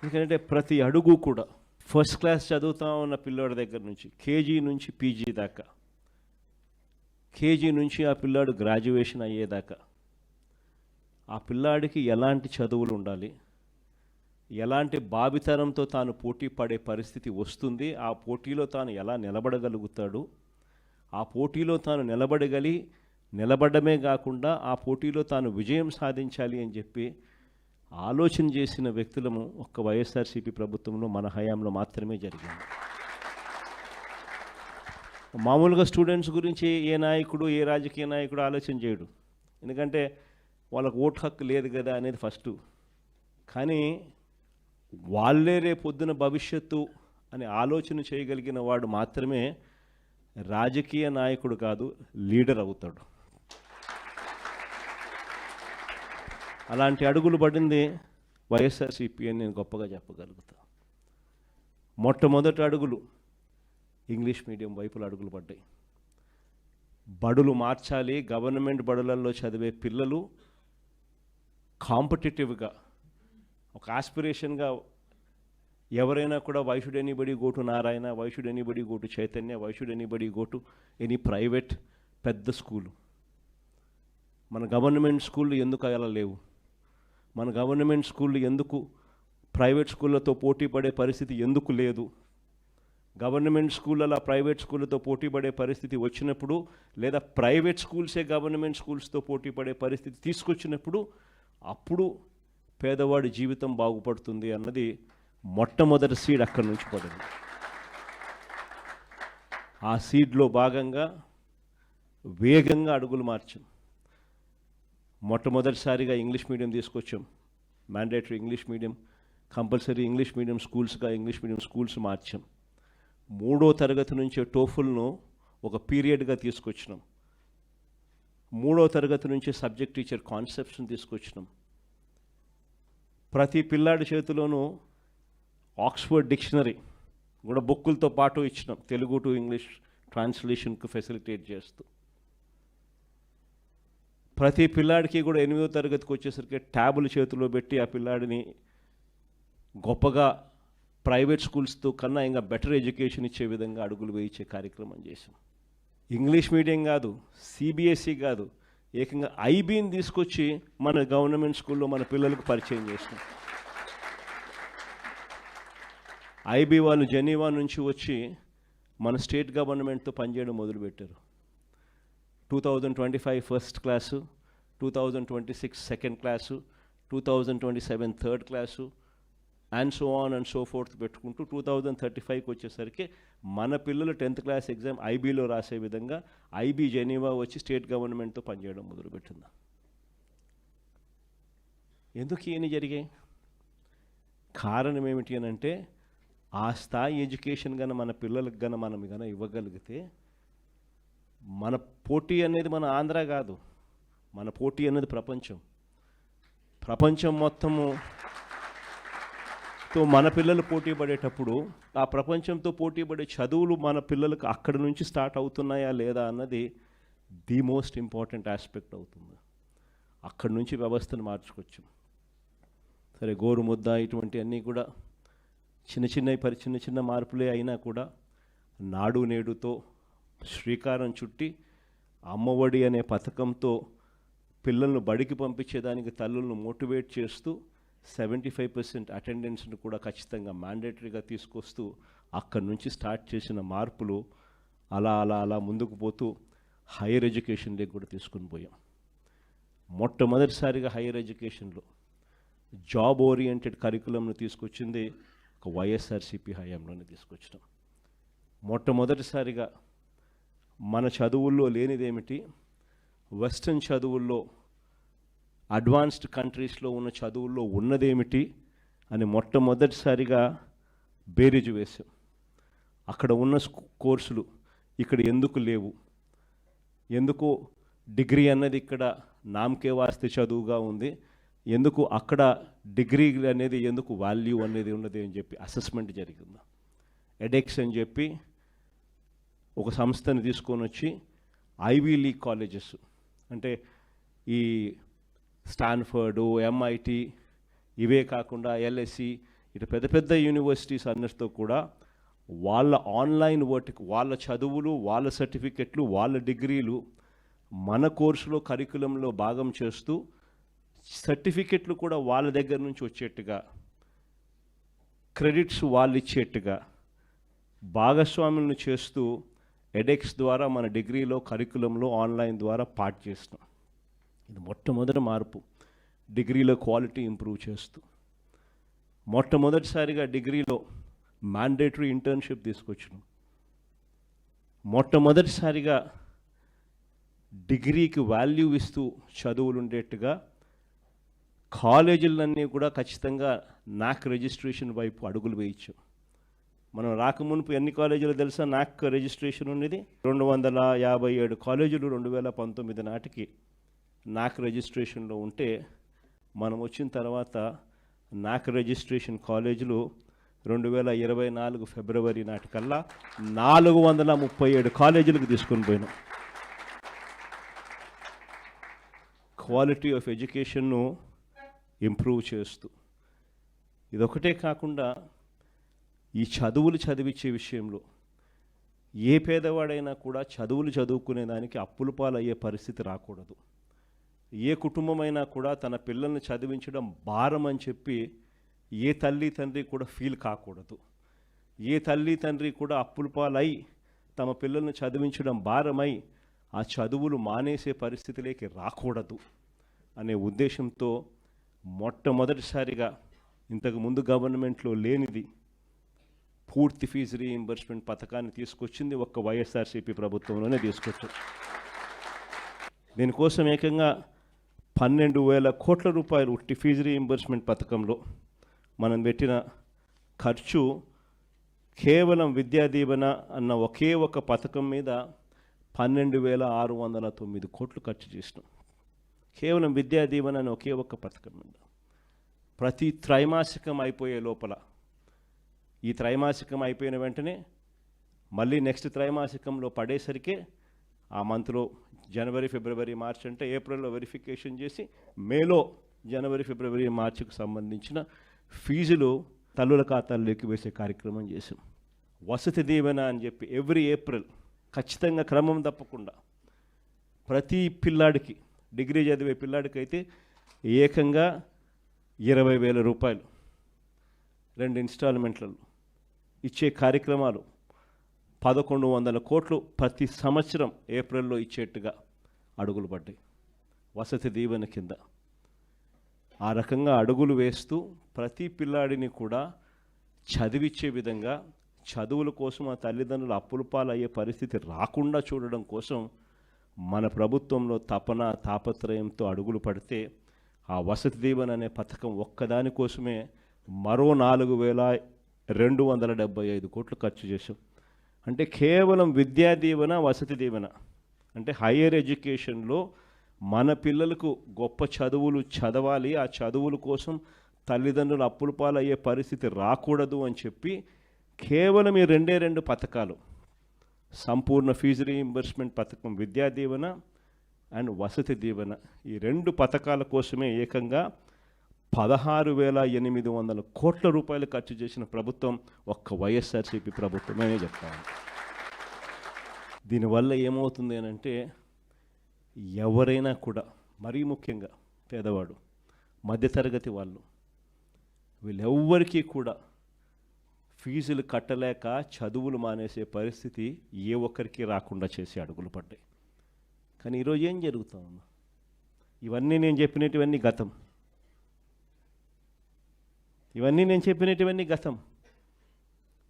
ఎందుకంటే ప్రతి అడుగు కూడా ఫస్ట్ క్లాస్ చదువుతా ఉన్న పిల్లాడి దగ్గర నుంచి కేజీ నుంచి పీజీ దాకా, కేజీ నుంచి ఆ పిల్లాడు గ్రాడ్యుయేషన్ అయ్యేదాకా ఆ పిల్లాడికి ఎలాంటి చదువులు ఉండాలి, ఎలాంటి భావితరంతో తాను పోటీ పడే పరిస్థితి వస్తుంది, ఆ పోటీలో తాను ఎలా నిలబడగలుగుతాడు, ఆ పోటీలో తాను నిలబడమే కాకుండా ఆ పోటీలో తాను విజయం సాధించాలి అని చెప్పి ఆలోచన చేసిన వ్యక్తులము ఒక్క వైఎస్ఆర్సీపీ ప్రభుత్వంలో మన హయాంలో మాత్రమే జరిగింది. మామూలుగా స్టూడెంట్స్ గురించి ఏ నాయకుడు, ఏ రాజకీయ నాయకుడు ఆలోచన చేయడు, ఎందుకంటే వాళ్ళకు ఓటు హక్కు లేదు కదా అనేది ఫస్ట్. కానీ వాళ్ళే రేపొద్దున భవిష్యత్తు అని ఆలోచన చేయగలిగిన వాడు మాత్రమే రాజకీయ నాయకుడు కాదు, లీడర్ అవుతాడు. అలాంటి అడుగులు పడింది వైఎస్ఆర్సీపీ అని నేను గొప్పగా చెప్పగలుగుతాను. మొట్టమొదటి అడుగులు ఇంగ్లీష్ మీడియం వైపులో అడుగులు పడ్డాయి. బడులు మార్చాలి, గవర్నమెంట్ బడులలో చదివే పిల్లలు కాంపిటేటివ్గా ఒక ఆస్పిరేషన్గా ఎవరైనా కూడా why should anybody go to Narayana, why should anybody go to Chaitanya, why should anybody go to any private పెద్ద స్కూలు. మన గవర్నమెంట్ స్కూళ్ళు ఎందుకు అలా లేవు, మన గవర్నమెంట్ స్కూళ్ళు ఎందుకు ప్రైవేట్ స్కూళ్ళతో పోటీ పడే పరిస్థితి ఎందుకు లేదు, గవర్నమెంట్ స్కూళ్ళ ప్రైవేట్ స్కూళ్ళతో పోటీ పడే పరిస్థితి వచ్చినప్పుడు, లేదా ప్రైవేట్ స్కూల్సే గవర్నమెంట్ స్కూల్స్తో పోటీ పడే పరిస్థితి తీసుకొచ్చినప్పుడు అప్పుడు పేదవాడి జీవితం బాగుపడుతుంది అన్నది మొట్టమొదటి సీడ్ అక్కడి నుంచి పడింది. ఆ సీడ్లో భాగంగా వేగంగా అడుగులు మార్చాం. మొట్టమొదటిసారిగా ఇంగ్లీష్ మీడియం తీసుకొచ్చాం, mandatory English medium, compulsory English medium స్కూల్స్గా ఇంగ్లీష్ మీడియం స్కూల్స్ మార్చాం. 3వ తరగతి నుంచి టోఫుల్ను ఒక పీరియడ్గా తీసుకొచ్చినాం. 3వ తరగతి నుంచి సబ్జెక్ట్ టీచర్ కాన్సెప్ట్స్ని తీసుకొచ్చినాం. ప్రతి పిల్లాడి చేతిలోనూ ఆక్స్ఫర్డ్ డిక్షనరీ కూడా బుక్కులతో పాటు ఇచ్చినాం, తెలుగు టు ఇంగ్లీష్ ట్రాన్స్లేషన్కు ఫెసిలిటేట్ చేస్తూ. ప్రతి పిల్లాడికి కూడా 8వ తరగతికి వచ్చేసరికి ట్యాబులు చేతిలో పెట్టి ఆ పిల్లాడిని గొప్పగా ప్రైవేట్ స్కూల్స్తో కన్నా ఇంకా బెటర్ ఎడ్యుకేషన్ ఇచ్చే విధంగా అడుగులు వేయించే కార్యక్రమం చేసాం. ఇంగ్లీష్ మీడియం కాదు, సిబిఎస్ఈ కాదు, ఏకంగా ఐబీని తీసుకొచ్చి మన గవర్నమెంట్ స్కూల్లో మన పిల్లలకు పరిచయం చేసినాం. ఐబీ వాళ్ళు జెనీవా నుంచి వచ్చి మన స్టేట్ గవర్నమెంట్తో పనిచేయడం మొదలుపెట్టారు. 2025 first class, 2026 second class, 2027 third class and so on and so fourth పెట్టుకుంటూ 2035కి వచ్చేసరికి మన పిల్లలు 10th క్లాస్ ఎగ్జామ్ ఐబీలో రాసే విధంగా ఐబీ జెనీవా వచ్చి స్టేట్ గవర్నమెంట్తో పనిచేయడం మొదలుపెట్టింది. ఎందుకు ఇవన్నీ జరిగాయి? కారణం ఏమిటి అని అంటే, ఆ స్థాయి ఎడ్యుకేషన్ కన్నా మన పిల్లలకు కన్నా మనం ఇవ్వగలిగితే, మన పోటీ అనేది మన ఆంధ్ర కాదు, మన పోటీ అన్నది ప్రపంచం మొత్తము తో మన పిల్లలు పోటీ పడేటప్పుడు ఆ ప్రపంచంతో పోటీ పడే చదువులు మన పిల్లలకు అక్కడి నుంచి స్టార్ట్ అవుతున్నాయా లేదా అన్నది ది మోస్ట్ ఇంపార్టెంట్ ఆస్పెక్ట్ అవుతుంది. అక్కడి నుంచి వ్యవస్థను మార్చుకోవచ్చు. సరే, గోరుముద్ద ఇటువంటి అన్నీ కూడా చిన్న చిన్న మార్పులే అయినా కూడా నాడు నేడుతో శ్రీకారం చుట్టి అమ్మఒడి అనే పథకంతో పిల్లలను బడికి పంపించేదానికి తల్లులను మోటివేట్ చేస్తూ 75% అటెండెన్స్ను కూడా ఖచ్చితంగా మ్యాండేటరీగా తీసుకొస్తూ అక్కడి నుంచి స్టార్ట్ చేసిన మార్పులు అలా ముందుకు పోతూ హైయర్ ఎడ్యుకేషన్లోకి కూడా తీసుకుని పోయాం. మొట్టమొదటిసారిగా హైయర్ ఎడ్యుకేషన్లో జాబ్ ఓరియంటెడ్ కరికులంను తీసుకొచ్చింది ఒక వైఎస్ఆర్సీపీ హయాంలోనే తీసుకొచ్చినాం. మొట్టమొదటిసారిగా మన చదువుల్లో లేనిదేమిటి, వెస్ట్రన్ చదువుల్లో అడ్వాన్స్డ్ కంట్రీస్లో ఉన్న చదువుల్లో ఉన్నదేమిటి అని మొట్టమొదటిసారిగా బేరీజు వేశాం. అక్కడ ఉన్న కోర్సులు ఇక్కడ ఎందుకు లేవు, ఎందుకు డిగ్రీ అన్నది ఇక్కడ నామకే వాస్తే చదువుగా ఉంది, ఎందుకు అక్కడ డిగ్రీ అనేది ఎందుకు వాల్యూ అనేది ఉన్నది అని చెప్పి అసెస్మెంట్ జరిగింది. ఎడెక్స్ అని చెప్పి ఒక సంస్థని తీసుకొని వచ్చి ఐవీ లీగ్ కాలేజెస్ అంటే ఈ స్టాన్ఫర్డు, ఎంఐటి, ఇవే కాకుండా ఎల్ఎస్సి ఇటు పెద్ద పెద్ద యూనివర్సిటీస్ అన్నిటితో కూడా వాళ్ళ ఆన్లైన్ వాళ్ళ చదువులు, వాళ్ళ సర్టిఫికెట్లు, వాళ్ళ డిగ్రీలు మన కోర్సులో కరికులంలో భాగం చేస్తూ సర్టిఫికెట్లు కూడా వాళ్ళ దగ్గర నుంచి వచ్చేట్టుగా, క్రెడిట్స్ వాళ్ళు ఇచ్చేట్టుగా భాగస్వాములను చేస్తూ ఎడెక్స్ ద్వారా మన డిగ్రీలో కరికులంలో ఆన్లైన్ ద్వారా పార్ట్ చేస్తున్నాం. ఇది మొట్టమొదటి మార్పు. డిగ్రీలో క్వాలిటీ ఇంప్రూవ్ చేస్తూ మొట్టమొదటిసారిగా డిగ్రీలో మ్యాండేటరీ ఇంటర్న్షిప్ తీసుకొచ్చినాం. మొట్టమొదటిసారిగా డిగ్రీకి వాల్యూ ఇస్తూ చదువులు ఉండేట్టుగా కాలేజీలన్నీ కూడా ఖచ్చితంగా నాక్ రిజిస్ట్రేషన్ వైపు అడుగులు వేయించాం. మనం రాకమునుపు ఎన్ని కాలేజీలు తెలుసా నాక్ రిజిస్ట్రేషన్ ఉన్నది? 257 కాలేజీలు 2019 నాటికి నాక్ రిజిస్ట్రేషన్లో ఉంటే, మనం వచ్చిన తర్వాత నాక్ రిజిస్ట్రేషన్ కాలేజీలు 2024 ఫిబ్రవరి నాటికల్లా 437 కాలేజీలకు తీసుకొని పోయినాం. క్వాలిటీ ఆఫ్ ఎడ్యుకేషన్ను ఇంప్రూవ్ చేస్తూ, ఇదొకటే కాకుండా ఈ చదువులు చదివించే విషయంలో ఏ పేదవాడైనా కూడా చదువులు చదువుకునేదానికి అప్పుల పాలయ్యే పరిస్థితి రాకూడదు. ఏ కుటుంబమైనా కూడా తన పిల్లల్ని చదివించడం భారం అని చెప్పి ఏ తల్లి తండ్రి కూడా ఫీల్ కాకూడదు. ఏ తల్లి తండ్రి కూడా అప్పుల పాలై తమ పిల్లల్ని చదివించడం భారమై ఆ చదువులు మానేసే పరిస్థితిలోకి రాకూడదు అనే ఉద్దేశంతో మొట్టమొదటిసారిగా ఇంతకుముందు గవర్నమెంట్లో లేనిది పూర్తి ఫీజు రీయింబర్స్మెంట్ పథకాన్ని తీసుకొచ్చింది ఒక్క వైఎస్ఆర్సీపీ ప్రభుత్వంలోనే తీసుకొచ్చాం. దీనికోసం ఏకంగా 12,000 కోట్ల రూపాయలు ఉట్టి ఫీజు రీయింబర్స్మెంట్ పథకంలో మనం పెట్టిన ఖర్చు కేవలం విద్యా దీవెన అన్న ఒకే ఒక పథకం మీద 12,609 కోట్లు ఖర్చు చేసినాం. కేవలం విద్యా దీవెన అని ఒకే ఒక్క పథకం మీద. ప్రతి త్రైమాసికం అయిపోయే లోపల, ఈ త్రైమాసికం అయిపోయిన వెంటనే మళ్ళీ నెక్స్ట్ త్రైమాసికంలో పడేసరికే ఆ మంత్లో జనవరి, ఫిబ్రవరి, మార్చ్ అంటే ఏప్రిల్లో వెరిఫికేషన్ చేసి మేలో జనవరి, ఫిబ్రవరి, మార్చికి సంబంధించిన ఫీజులు తల్లుల ఖాతాల్లోకి వేసే కార్యక్రమం చేసాం. వసతి దీవెన అని చెప్పి ఎవ్రీ ఏప్రిల్ ఖచ్చితంగా క్రమం తప్పకుండా ప్రతి పిల్లాడికి, డిగ్రీ చదివే పిల్లాడికి అయితే ఏకంగా 20,000 రూపాయలు 2 ఇన్స్టాల్మెంట్లలో ఇచ్చే కార్యక్రమాలు 1,100 కోట్లు ప్రతి సంవత్సరం ఏప్రిల్లో ఇచ్చేట్టుగా అడుగులు పడ్డాయి వసతి దీవెన కింద. ఆ రకంగా అడుగులు వేస్తూ ప్రతి పిల్లాడిని కూడా చదివించే విధంగా, చదువుల కోసం ఆ తల్లిదండ్రులు అప్పుల పాలయ్యే పరిస్థితి రాకుండా చూడడం కోసం మన ప్రభుత్వంలో తపన తాపత్రయంతో అడుగులు పడితే ఆ వసతి దీవెన అనే పథకం ఒక్కదానికోసమే మరో 4,275 కోట్లు ఖర్చు చేశాం. అంటే కేవలం విద్యా దీవెన, వసతి దీవెన అంటే హయ్యర్ ఎడ్యుకేషన్లో మన పిల్లలకు గొప్ప చదువులు చదవాలి, ఆ చదువుల కోసం తల్లిదండ్రులు అప్పుల పాలయ్యే పరిస్థితి రాకూడదు అని చెప్పి కేవలం ఈ రెండు పథకాలు, సంపూర్ణ ఫీజు రీయింబర్స్మెంట్ పథకం, విద్యా దీవెన అండ్ వసతి దీవెన, ఈ 2 పథకాల కోసమే ఏకంగా 16,800 కోట్ల రూపాయలు ఖర్చు చేసిన ప్రభుత్వం ఒక్క వైఎస్ఆర్సీపీ ప్రభుత్వమే చెప్తాను. దీనివల్ల ఏమవుతుంది అని అంటే, ఎవరైనా కూడా, మరీ ముఖ్యంగా పేదవాడు, మధ్యతరగతి వాళ్ళు, వీళ్ళెవ్వరికీ కూడా ఫీజులు కట్టలేక చదువులు మానేసే పరిస్థితి ఏ ఒక్కరికి రాకుండా చేసి అడుగులు పడ్డాయి. కానీ ఈరోజు ఏం జరుగుతూ ఉంది? ఇవన్నీ నేను చెప్పినటువన్నీ గతం.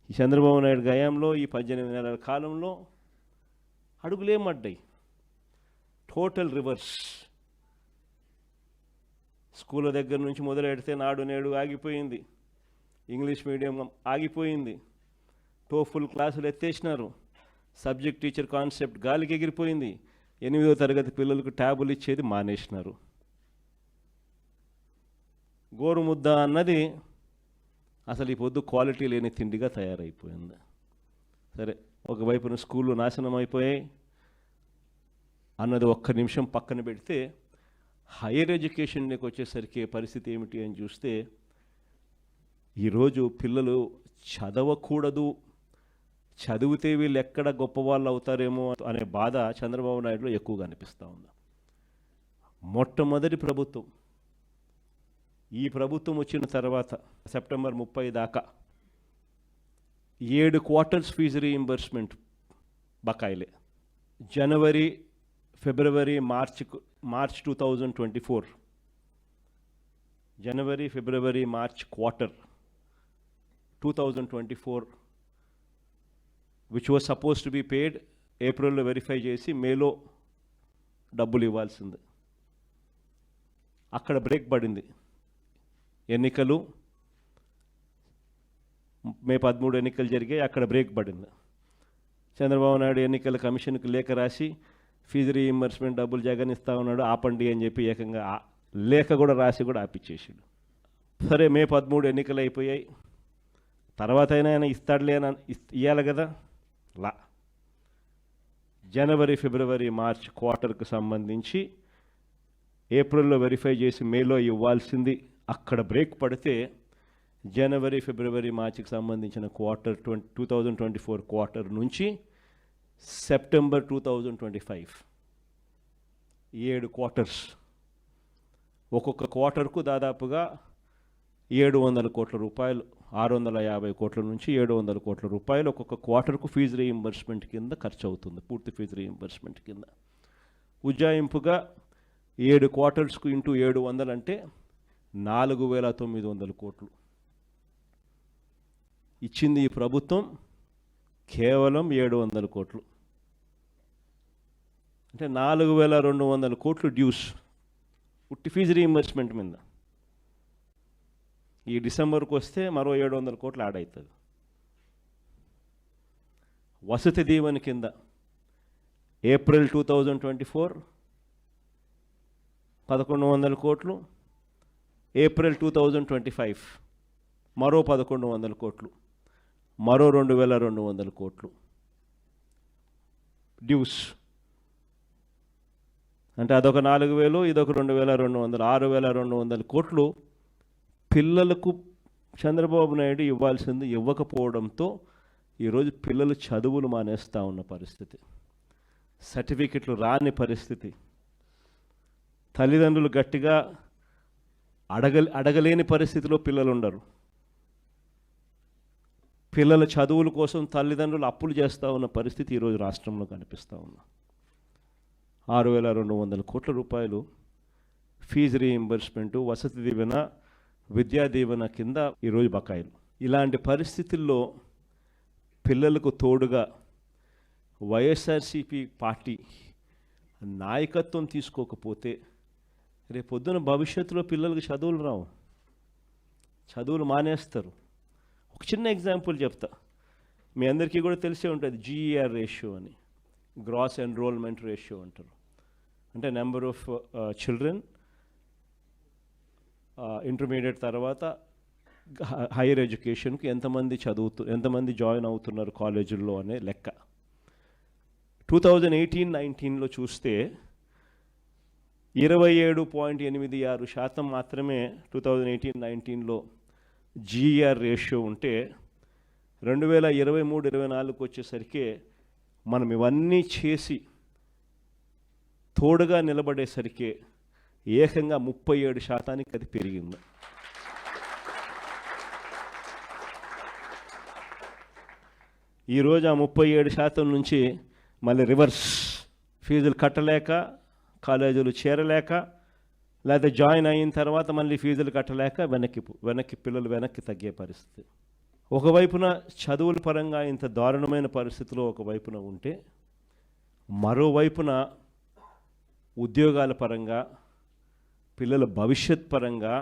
ఈ చంద్రబాబు నాయుడు గయాంలో ఈ 18 నెలల కాలంలో అడుగులేమడ్డాయి. Total reverse. స్కూళ్ళ దగ్గర నుంచి మొదలెడితే నాడు నేడు ఆగిపోయింది, ఇంగ్లీష్ మీడియం ఆగిపోయింది, టోఫుల్ క్లాసులు ఎత్తేసినారు, సబ్జెక్ట్ టీచర్ కాన్సెప్ట్ గాలికి ఎగిరిపోయింది, 8వ తరగతి పిల్లలకు ట్యాబులు ఇచ్చేది మానేసినారు. గోరుముద్ద అన్నది అసలు ఈ పొద్దు క్వాలిటీ లేని తిండిగా తయారైపోయింది. సరే, ఒకవైపున స్కూళ్ళు నాశనం అయిపోయాయి అన్నది ఒక్క నిమిషం పక్కన పెడితే, హైయర్ ఎడ్యుకేషన్కి వచ్చేసరికి పరిస్థితి ఏమిటి అని చూస్తే, ఈరోజు పిల్లలు చదవకూడదు, చదివితే వీళ్ళు ఎక్కడ గొప్పవాళ్ళు అవుతారేమో అనే బాధ చంద్రబాబు నాయుడులో ఎక్కువగా అనిపిస్తూ ఉంది. మొట్టమొదటి ప్రభుత్వం, ఈ ప్రభుత్వం వచ్చిన తర్వాత సెప్టెంబర్ 30 దాకా 7 క్వార్టర్స్ ఫీజు రీయింబర్స్మెంట్ బకాయిలే. జనవరి, ఫిబ్రవరి, మార్చ్ 2024, జనవరి, ఫిబ్రవరి, March quarter 2024 which was suppose to be paid, ఏప్రిల్లో వెరిఫై చేసి మేలో డబ్బులు ఇవ్వాల్సింది. అక్కడ బ్రేక్ పడింది. ఎన్నికలు మే 13 ఎన్నికలు జరిగాయి, అక్కడ బ్రేక్ పడింది. చంద్రబాబు నాయుడు ఎన్నికల కమిషన్కి లేఖ రాసి ఫీజు రీయింబర్స్మెంట్ డబ్బులు జగన్ ఇస్తా ఉన్నాడు, ఆపండి అని చెప్పి ఏకంగా లేఖ కూడా రాసి కూడా ఆపిచ్చేసాడు. సరే, మే 13 ఎన్నికలు అయిపోయాయి, తర్వాత అయినా ఆయన ఇస్తాడులే అని ఇవ్వాలి కదా. జనవరి, ఫిబ్రవరి, మార్చ్ క్వార్టర్కు సంబంధించి ఏప్రిల్లో వెరిఫై చేసి మేలో ఇవ్వాల్సింది అక్కడ బ్రేక్ పడితే, జనవరి, ఫిబ్రవరి, మార్చికి సంబంధించిన క్వార్టర్ 2024 క్వార్టర్ నుంచి సెప్టెంబర్ 2025 7 క్వార్టర్స్, ఒక్కొక్క క్వార్టర్కు దాదాపుగా 700 కోట్ల రూపాయలు, 650 కోట్ల నుంచి 700 కోట్ల రూపాయలు ఒక్కొక్క క్వార్టర్కు ఫీజు రీయింబర్స్మెంట్ కింద ఖర్చు అవుతుంది, పూర్తి ఫీజు రీయింబర్స్మెంట్ కింద. ఉజ్జాయింపుగా 7 క్వార్టర్స్కు ఇంటూ 700 అంటే 4,900 కోట్లు ఇచ్చింది ఈ ప్రభుత్వం. కేవలం 700 కోట్లు అంటే 4,200 కోట్లు డ్యూస్ ఉట్టి ఫీజు రీయింబర్స్మెంట్ మీద. ఈ డిసెంబర్కి వస్తే మరో 700 కోట్లు యాడ్ అవుతుంది. వసతి దీవెన కింద ఏప్రిల్ 2024 1,100 కోట్లు, ఏప్రిల్ 2025 మరో 1,100 కోట్లు, మరో 2,200 కోట్లు డ్యూస్. అంటే అదొక 4,000, ఇదొక 2,200, 6,200 కోట్లు పిల్లలకు చంద్రబాబు నాయుడు ఇవ్వాల్సింది ఇవ్వకపోవడంతో ఈరోజు పిల్లలు చదువులు మానేస్తూ ఉన్న పరిస్థితి, సర్టిఫికెట్లు రాని పరిస్థితి, తల్లిదండ్రులు గట్టిగా అడగలేని పరిస్థితిలో పిల్లలు ఉండరు. పిల్లల చదువుల కోసం తల్లిదండ్రులు అప్పులు చేస్తూ ఉన్న పరిస్థితి ఈరోజు రాష్ట్రంలో కనిపిస్తూ ఉంది. 6,200 కోట్ల రూపాయలు ఫీజు రీయింబర్స్మెంటు, వసతి దీవెన, విద్యా దీవెన కింద ఈరోజు బకాయిలు. ఇలాంటి పరిస్థితుల్లో పిల్లలకు తోడుగా వైఎస్ఆర్సీపీ పార్టీ నాయకత్వం తీసుకోకపోతే రేపొద్దున భవిష్యత్తులో పిల్లలకు చదువులు రావు, చదువులు మానేస్తారు. ఒక చిన్న ఎగ్జాంపుల్ చెప్తా, మీ అందరికీ కూడా తెలిసే ఉంటుంది, GER రేషియో అని, గ్రాస్ ఎన్రోల్మెంట్ రేషియో అంటారు. అంటే నెంబర్ ఆఫ్ చిల్డ్రన్ ఇంటర్మీడియట్ తర్వాత హైయర్ ఎడ్యుకేషన్కి ఎంతమంది జాయిన్ అవుతున్నారు కాలేజీల్లో అనే లెక్క. 2018-19లో చూస్తే 27.86% మాత్రమే 2018-19లో జీఈఆర్ రేషియో ఉంటే 2023-24 వచ్చేసరికి మనం ఇవన్నీ చేసి తోడుగా నిలబడేసరికి ఏకంగా 37% అది పెరిగింది. ఈరోజు ఆ 37% నుంచి మళ్ళీ రివర్స్, ఫీజులు కట్టలేక కాలేజీలు చేరలేక, లేదా జాయిన్ అయిన తర్వాత మళ్ళీ ఫీజులు కట్టలేక పిల్లలు వెనక్కి తగ్గే పరిస్థితి. ఒకవైపున చదువుల పరంగా ఇంత దారుణమైన పరిస్థితిలో ఒకవైపున ఉంటే, మరోవైపున ఉద్యోగాల పరంగా, పిల్లల భవిష్యత్ పరంగా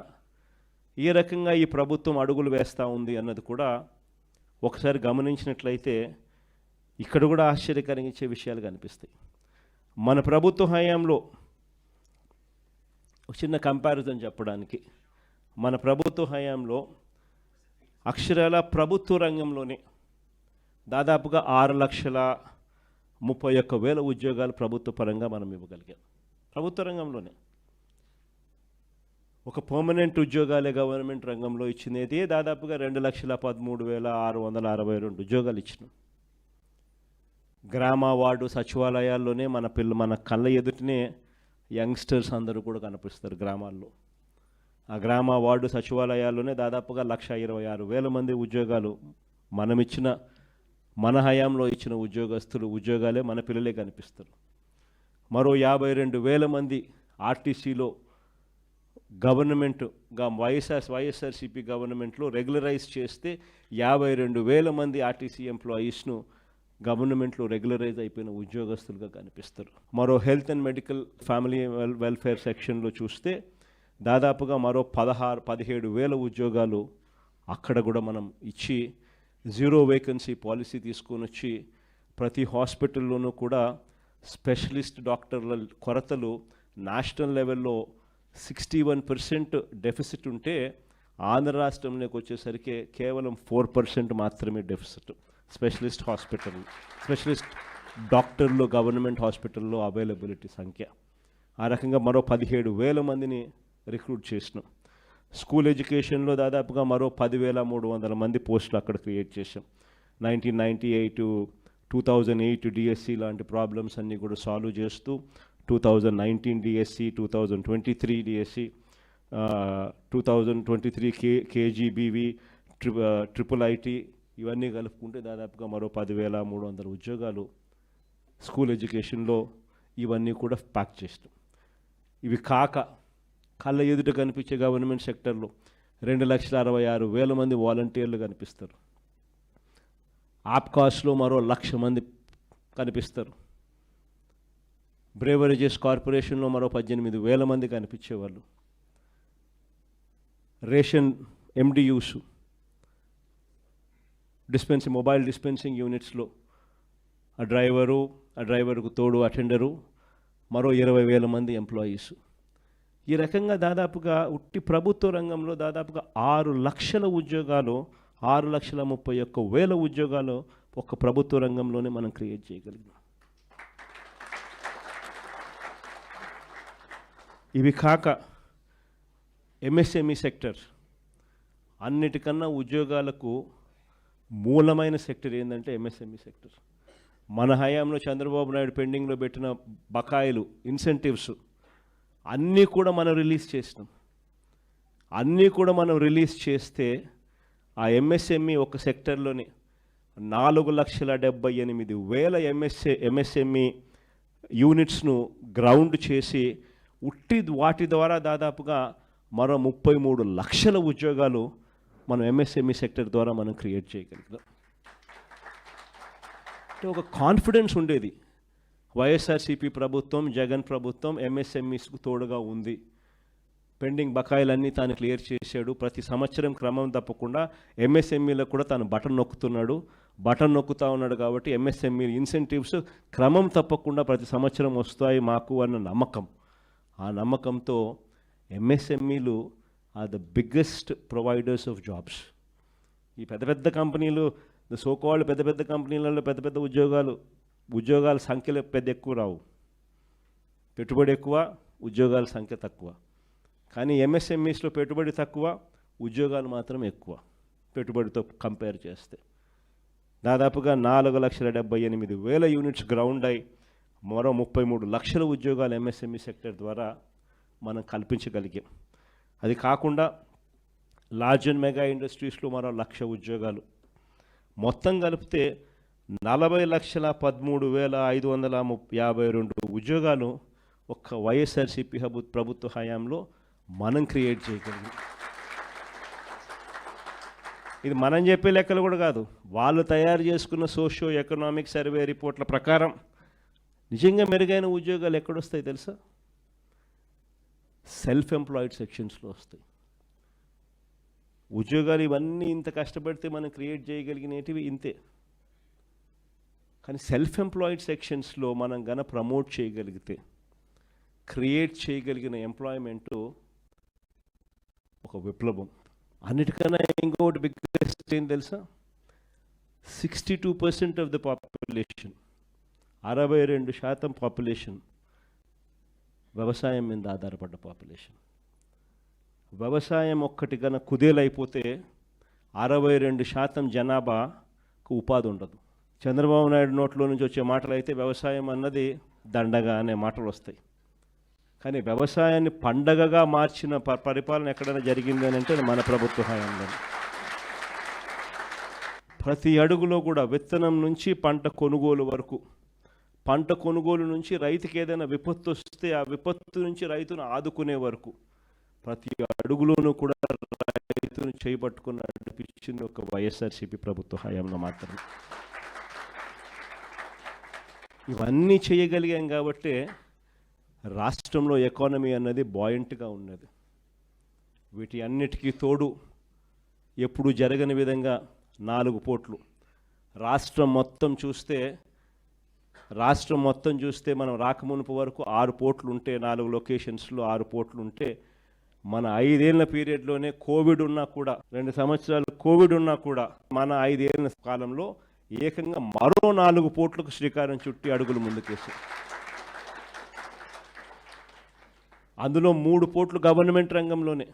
ఏ రకంగా ఈ ప్రభుత్వం అడుగులు వేస్తూ ఉంది అన్నది కూడా ఒకసారి గమనించినట్లయితే ఇక్కడ కూడా ఆశ్చర్యకరించే విషయాలు కనిపిస్తాయి. మన ప్రభుత్వ హయాంలో ఒక చిన్న కంపారిజన్ చెప్పడానికి, మన ప్రభుత్వ హయాంలో అక్షరాల ప్రభుత్వ రంగంలోనే దాదాపుగా 6,31,000 ఉద్యోగాలు ప్రభుత్వ పరంగా మనం ఇవ్వగలిగాం. ప్రభుత్వ రంగంలోనే ఒక పర్మనెంట్ ఉద్యోగాలే గవర్నమెంట్ రంగంలో ఇచ్చినది దాదాపుగా 2,13,662 ఉద్యోగాలు ఇచ్చినాం. గ్రామ వార్డు సచివాలయాల్లోనే మన కళ్ళ ఎదుటనే యంగ్స్టర్స్ అందరూ కూడా కనిపిస్తారు గ్రామాల్లో. ఆ గ్రామ వార్డు సచివాలయాల్లోనే దాదాపుగా 1,26,000 మంది ఉద్యోగాలు మన హయాంలో ఇచ్చిన ఉద్యోగాలే మన పిల్లలే కనిపిస్తారు. మరో 52,000 మంది ఆర్టీసీలో గవర్నమెంట్గా వైఎస్ఆర్సీపీ గవర్నమెంట్లో రెగ్యులరైజ్ చేస్తే 52,000 మంది ఆర్టీసీ ఎంప్లాయీస్ను గవర్నమెంట్లో రెగ్యులరైజ్ అయిపోయిన ఉద్యోగస్తులుగా కనిపిస్తారు. మరో health and medical family welfare సెక్షన్లో చూస్తే దాదాపుగా మరో 17,000 ఉద్యోగాలు అక్కడ కూడా మనం ఇచ్చి జీరో వేకెన్సీ పాలసీ తీసుకొని వచ్చి ప్రతి హాస్పిటల్లోనూ కూడా స్పెషలిస్ట్ డాక్టర్ల కొరతలు నేషనల్ లెవెల్లో 61% డెఫిసిట్ ఉంటే ఆంధ్ర రాష్ట్రంలోకి వచ్చేసరికి కేవలం 4% మాత్రమే డెఫిసిట్. స్పెషలిస్ట్ డాక్టర్లు గవర్నమెంట్ హాస్పిటల్లో అవైలబిలిటీ సంఖ్య. ఆ రకంగా మరో 17,000 మందిని రిక్రూట్ చేసినాం. స్కూల్ ఎడ్యుకేషన్లో దాదాపుగా మరో 10,300 మంది పోస్టులు అక్కడ క్రియేట్ చేసాం. 1998-2008 డిఎస్సి లాంటి ప్రాబ్లమ్స్ అన్నీ కూడా సాల్వ్ చేస్తూ 2019 DSC, 2023 DSC, 2023 KGBV, triple IT ఇవన్నీ కలుపుకుంటే దాదాపుగా మరో 10,300 ఉద్యోగాలు స్కూల్ ఎడ్యుకేషన్లో ఇవన్నీ కూడా ప్యాక్ చేస్తాం. ఇవి కాక కళ్ళ ఎదుట కనిపించే గవర్నమెంట్ సెక్టర్లో 2,66,000 మంది వాలంటీర్లు కనిపిస్తారు. ఆప్కాస్లో మరో 1,00,000 మంది కనిపిస్తారు. బ్రేవరేజెస్ కార్పొరేషన్లో మరో 18,000 మంది కనిపించేవాళ్ళు. రేషన్ ఎండియూస్, మొబైల్ డిస్పెన్సింగ్ యూనిట్స్లో ఆ డ్రైవరుకు తోడు అటెండరు మరో 20,000 మంది ఎంప్లాయీస్. ఈ రకంగా దాదాపుగా ఉట్టి ప్రభుత్వ రంగంలో దాదాపుగా 6 లక్షల ఉద్యోగాలు, 6,31,000 ఉద్యోగాలు ఒక ప్రభుత్వ రంగంలోనే మనం క్రియేట్ చేయగలిగినాం. ఇవి కాక ఎంఎస్ఎంఈ సెక్టర్, అన్నిటికన్నా ఉద్యోగాలకు మూలమైన సెక్టర్ ఏంటంటే ఎంఎస్ఎంఈ సెక్టర్. మన హయాంలో చంద్రబాబు నాయుడు పెండింగ్లో పెట్టిన బకాయిలు, ఇన్సెంటివ్స్ అన్నీ కూడా మనం రిలీజ్ చేస్తే ఆ ఎంఎస్ఎంఈ ఒక సెక్టర్లోని 4,78,000 ఎంఎస్ఎంఈ యూనిట్స్ను గ్రౌండ్ చేసి వాటి ద్వారా దాదాపుగా మరో 33 లక్షల ఉద్యోగాలు మనం ఎంఎస్ఎంఈ సెక్టర్ ద్వారా మనం క్రియేట్ చేయగలిగాం. అంటే ఒక కాన్ఫిడెన్స్ ఉండేది, వైఎస్ఆర్సీపీ ప్రభుత్వం, జగన్ ప్రభుత్వం ఎంఎస్ఎంఈస్కు తోడుగా ఉంది, పెండింగ్ బకాయిలన్నీ తాను క్లియర్ చేశాడు, ప్రతి సంవత్సరం క్రమం తప్పకుండా ఎంఎస్ఎంఈలకు కూడా తాను బటన్ నొక్కుతున్నాడు, బటన్ నొక్కుతూ ఉన్నాడు కాబట్టి ఎంఎస్ఎంఈ ఇన్సెంటివ్స్ క్రమం తప్పకుండా ప్రతి సంవత్సరం వస్తాయి మాకు అన్న నమ్మకం. ఆ నమ్మకంతో ఎంఎస్ఎంఈలు are the biggest providers of jobs. ఈ పెద్ద పెద్ద కంపెనీలు, సోకాల్డ్ పెద్ద పెద్ద కంపెనీలలో పెద్ద పెద్ద ఉద్యోగాల సంఖ్యలు ఎక్కువ రావు. పెట్టుబడి ఎక్కువ, ఉద్యోగాల సంఖ్య తక్కువ. కానీ ఎంఎస్ఎంఈస్లో పెట్టుబడి తక్కువ, ఉద్యోగాలు మాత్రం ఎక్కువ పెట్టుబడితో కంపేర్ చేస్తే. దాదాపుగా 4,78,000 యూనిట్స్ గ్రౌండ్ అయి మరో 33 లక్షల ఉద్యోగాలు ఎంఎస్ఎంఈ సెక్టర్ ద్వారా మనం కల్పించగలిగాం. అది కాకుండా లార్జ్ అండ్ మెగా ఇండస్ట్రీస్లో మరో 1,00,000 ఉద్యోగాలు, మొత్తం కలిపితే 40,13,552 ఉద్యోగాలు ఒక్క వైఎస్ఆర్సీపీ ప్రభుత్వ హయాంలో మనం క్రియేట్ చేయగలిగాం. ఇది మనం చెప్పే లెక్కలు కూడా కాదు, వాళ్ళు తయారు చేసుకున్న సోషియో ఎకనామిక్ సర్వే రిపోర్ట్ల ప్రకారం నిజంగా మెరుగైన ఉద్యోగాలు ఎక్కడొస్తాయి తెలుసా? సెల్ఫ్ ఎంప్లాయిడ్ సెక్షన్స్లో వస్తాయి ఉద్యోగాలు. ఇవన్నీ ఇంత కష్టపడితే మనం క్రియేట్ చేయగలిగినవి ఇంతే. కానీ సెల్ఫ్ ఎంప్లాయిడ్ సెక్షన్స్లో మనం గన ప్రమోట్ చేయగలిగితే, క్రియేట్ చేయగలిగిన ఎంప్లాయ్మెంటు ఒక విప్లవం. అన్నిటికన్నా ఇంకొకటి బిగ్గెస్ట్ ఏం తెలుసా? 62% ఆఫ్ ద పాపులేషన్, 62% పాపులేషన్ వ్యవసాయం మీద ఆధారపడ్డ పాపులేషన్. వ్యవసాయం ఒక్కటి కన్నా కుదేలైపోతే 62% జనాభాకు ఉపాధి ఉండదు. చంద్రబాబు నాయుడు నోట్లో నుంచి వచ్చే మాటలు అయితే వ్యవసాయం అన్నది దండగా అనే మాటలు వస్తాయి. కానీ వ్యవసాయాన్ని పండగగా మార్చిన పరిపాలన ఎక్కడైనా జరిగింది అని అంటే మన ప్రభుత్వ హయాంలో. ప్రతి అడుగులో కూడా విత్తనం నుంచి పంట కొనుగోలు వరకు, పంట కొనుగోలు నుంచి రైతుకి ఏదైనా విపత్తు వస్తే ఆ విపత్తు నుంచి రైతును ఆదుకునే వరకు ప్రతి అడుగులోనూ కూడా రైతును చేపట్టుకుని నడిపించింది ఒక వైఎస్ఆర్సీపీ ప్రభుత్వ హయాంలో మాత్రమే. ఇవన్నీ చేయగలిగాం కాబట్టి రాష్ట్రంలో ఎకానమీ అన్నది బాయింట్గా ఉన్నది. వీటి అన్నిటికీ తోడు ఎప్పుడు జరగని విధంగా 4 పోర్ట్లు రాష్ట్రం మొత్తం చూస్తే మనం రాకమునుపు వరకు 6 పోర్ట్లు ఉంటే, 4 లొకేషన్స్లో 6 పోర్ట్లు ఉంటే, మన 5 ఏళ్ల పీరియడ్లోనే కోవిడ్ ఉన్నా కూడా, 2 సంవత్సరాలు కోవిడ్ ఉన్నా కూడా, మన 5 ఏళ్ల కాలంలో ఏకంగా మరో 4 పోర్ట్లకు శ్రీకారం చుట్టి అడుగులు ముందుకేసి, అందులో 3 పోర్ట్లు గవర్నమెంట్ రంగంలోనే,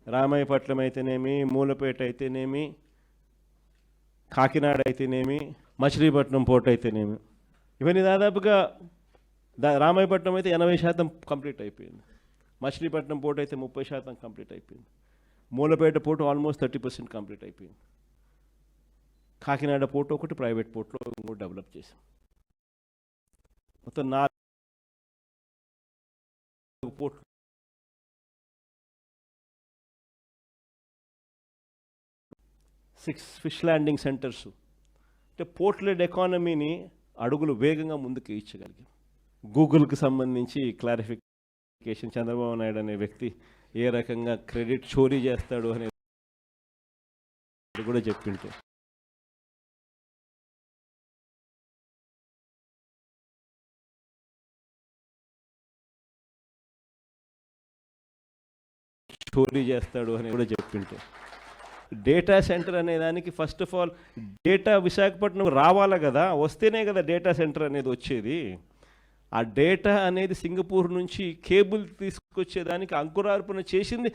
రామాయపట్నం అయితేనేమి, మూలపేట అయితేనేమి, కాకినాడ అయితేనేమి, మచిలీపట్నం పోర్ట్ అయితేనేమి. ఇవన్నీ దాదాపుగా రామాయపట్నం అయితే 80% కంప్లీట్ అయిపోయింది, మచిలీపట్నం పోర్ట్ అయితే 30% కంప్లీట్ అయిపోయింది, మూలపేట పోర్టు ఆల్మోస్ట్ 30% కంప్లీట్ అయిపోయింది, కాకినాడ పోర్టు ఒకటి ప్రైవేట్ పోర్ట్లో ఇంకోటి డెవలప్ చేసాం. మొత్తం 4 పోర్ట్లు, 6 ఫిష్ ల్యాండింగ్ సెంటర్స్. అంటే పోర్ట్ లెడ్ ఎకానమీని అడుగులు వేగంగా ముందుకు ఇచ్చగలిగాం. గూగుల్కి సంబంధించి క్లారిఫికేషన్, చంద్రబాబు నాయుడు అనే వ్యక్తి ఏ రకంగా క్రెడిట్ చోరీ చేస్తాడు అనేది కూడా చెప్పింటే, డేటా సెంటర్ అనే దానికి first of all data Visakhapatnam రావాలి కదా, వస్తేనే కదా డేటా సెంటర్ అనేది వచ్చేది. ఆ డేటా అనేది సింగపూర్ నుంచి కేబుల్ తీసుకొచ్చేదానికి అంకురార్పణ చేసింది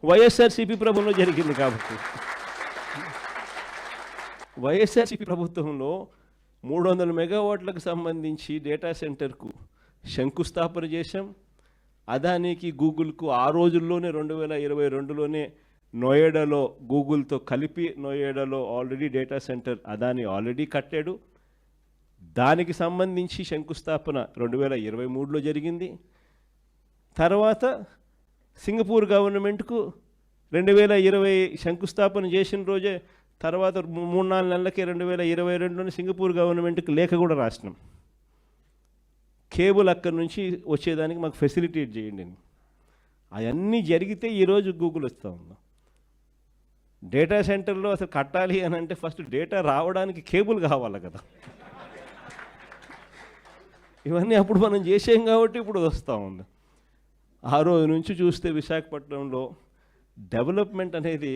వైఎస్ఆర్సీపీ ప్రభుత్వంలో జరిగింది. కాబట్టి వైఎస్ఆర్సీపీ ప్రభుత్వంలో 300 మెగావాట్లకు సంబంధించి డేటా సెంటర్కు శంకుస్థాపన చేశాం. అదానికి గూగుల్కు ఆ రోజుల్లోనే 2022లోనే నోయిడాలో గూగుల్తో కలిపి నోయిడాలో already data centre Adani already కట్టాడు. దానికి సంబంధించి శంకుస్థాపన 2023లో జరిగింది. తర్వాత సింగపూర్ గవర్నమెంట్కు 2020 శంకుస్థాపన చేసిన రోజే, తర్వాత 3-4 నెలలకే 2022లోనే సింగపూర్ గవర్నమెంట్కి లేఖ కూడా రాసినాం, కేబుల్ అక్కడి నుంచి వచ్చేదానికి మాకు ఫెసిలిటేట్ చేయండి అని. అవన్నీ జరిగితే ఈరోజు గూగుల్ వస్తూ ఉందాం. డేటా సెంటర్లో అసలు కట్టాలి అని అంటే ఫస్ట్ డేటా రావడానికి కేబుల్ కావాలి కదా. ఇవన్నీ అప్పుడు మనం చేసాం కాబట్టి ఇప్పుడు వస్తూ ఉంది. ఆ రోజు నుంచి చూస్తే విశాఖపట్నంలో డెవలప్మెంట్ అనేది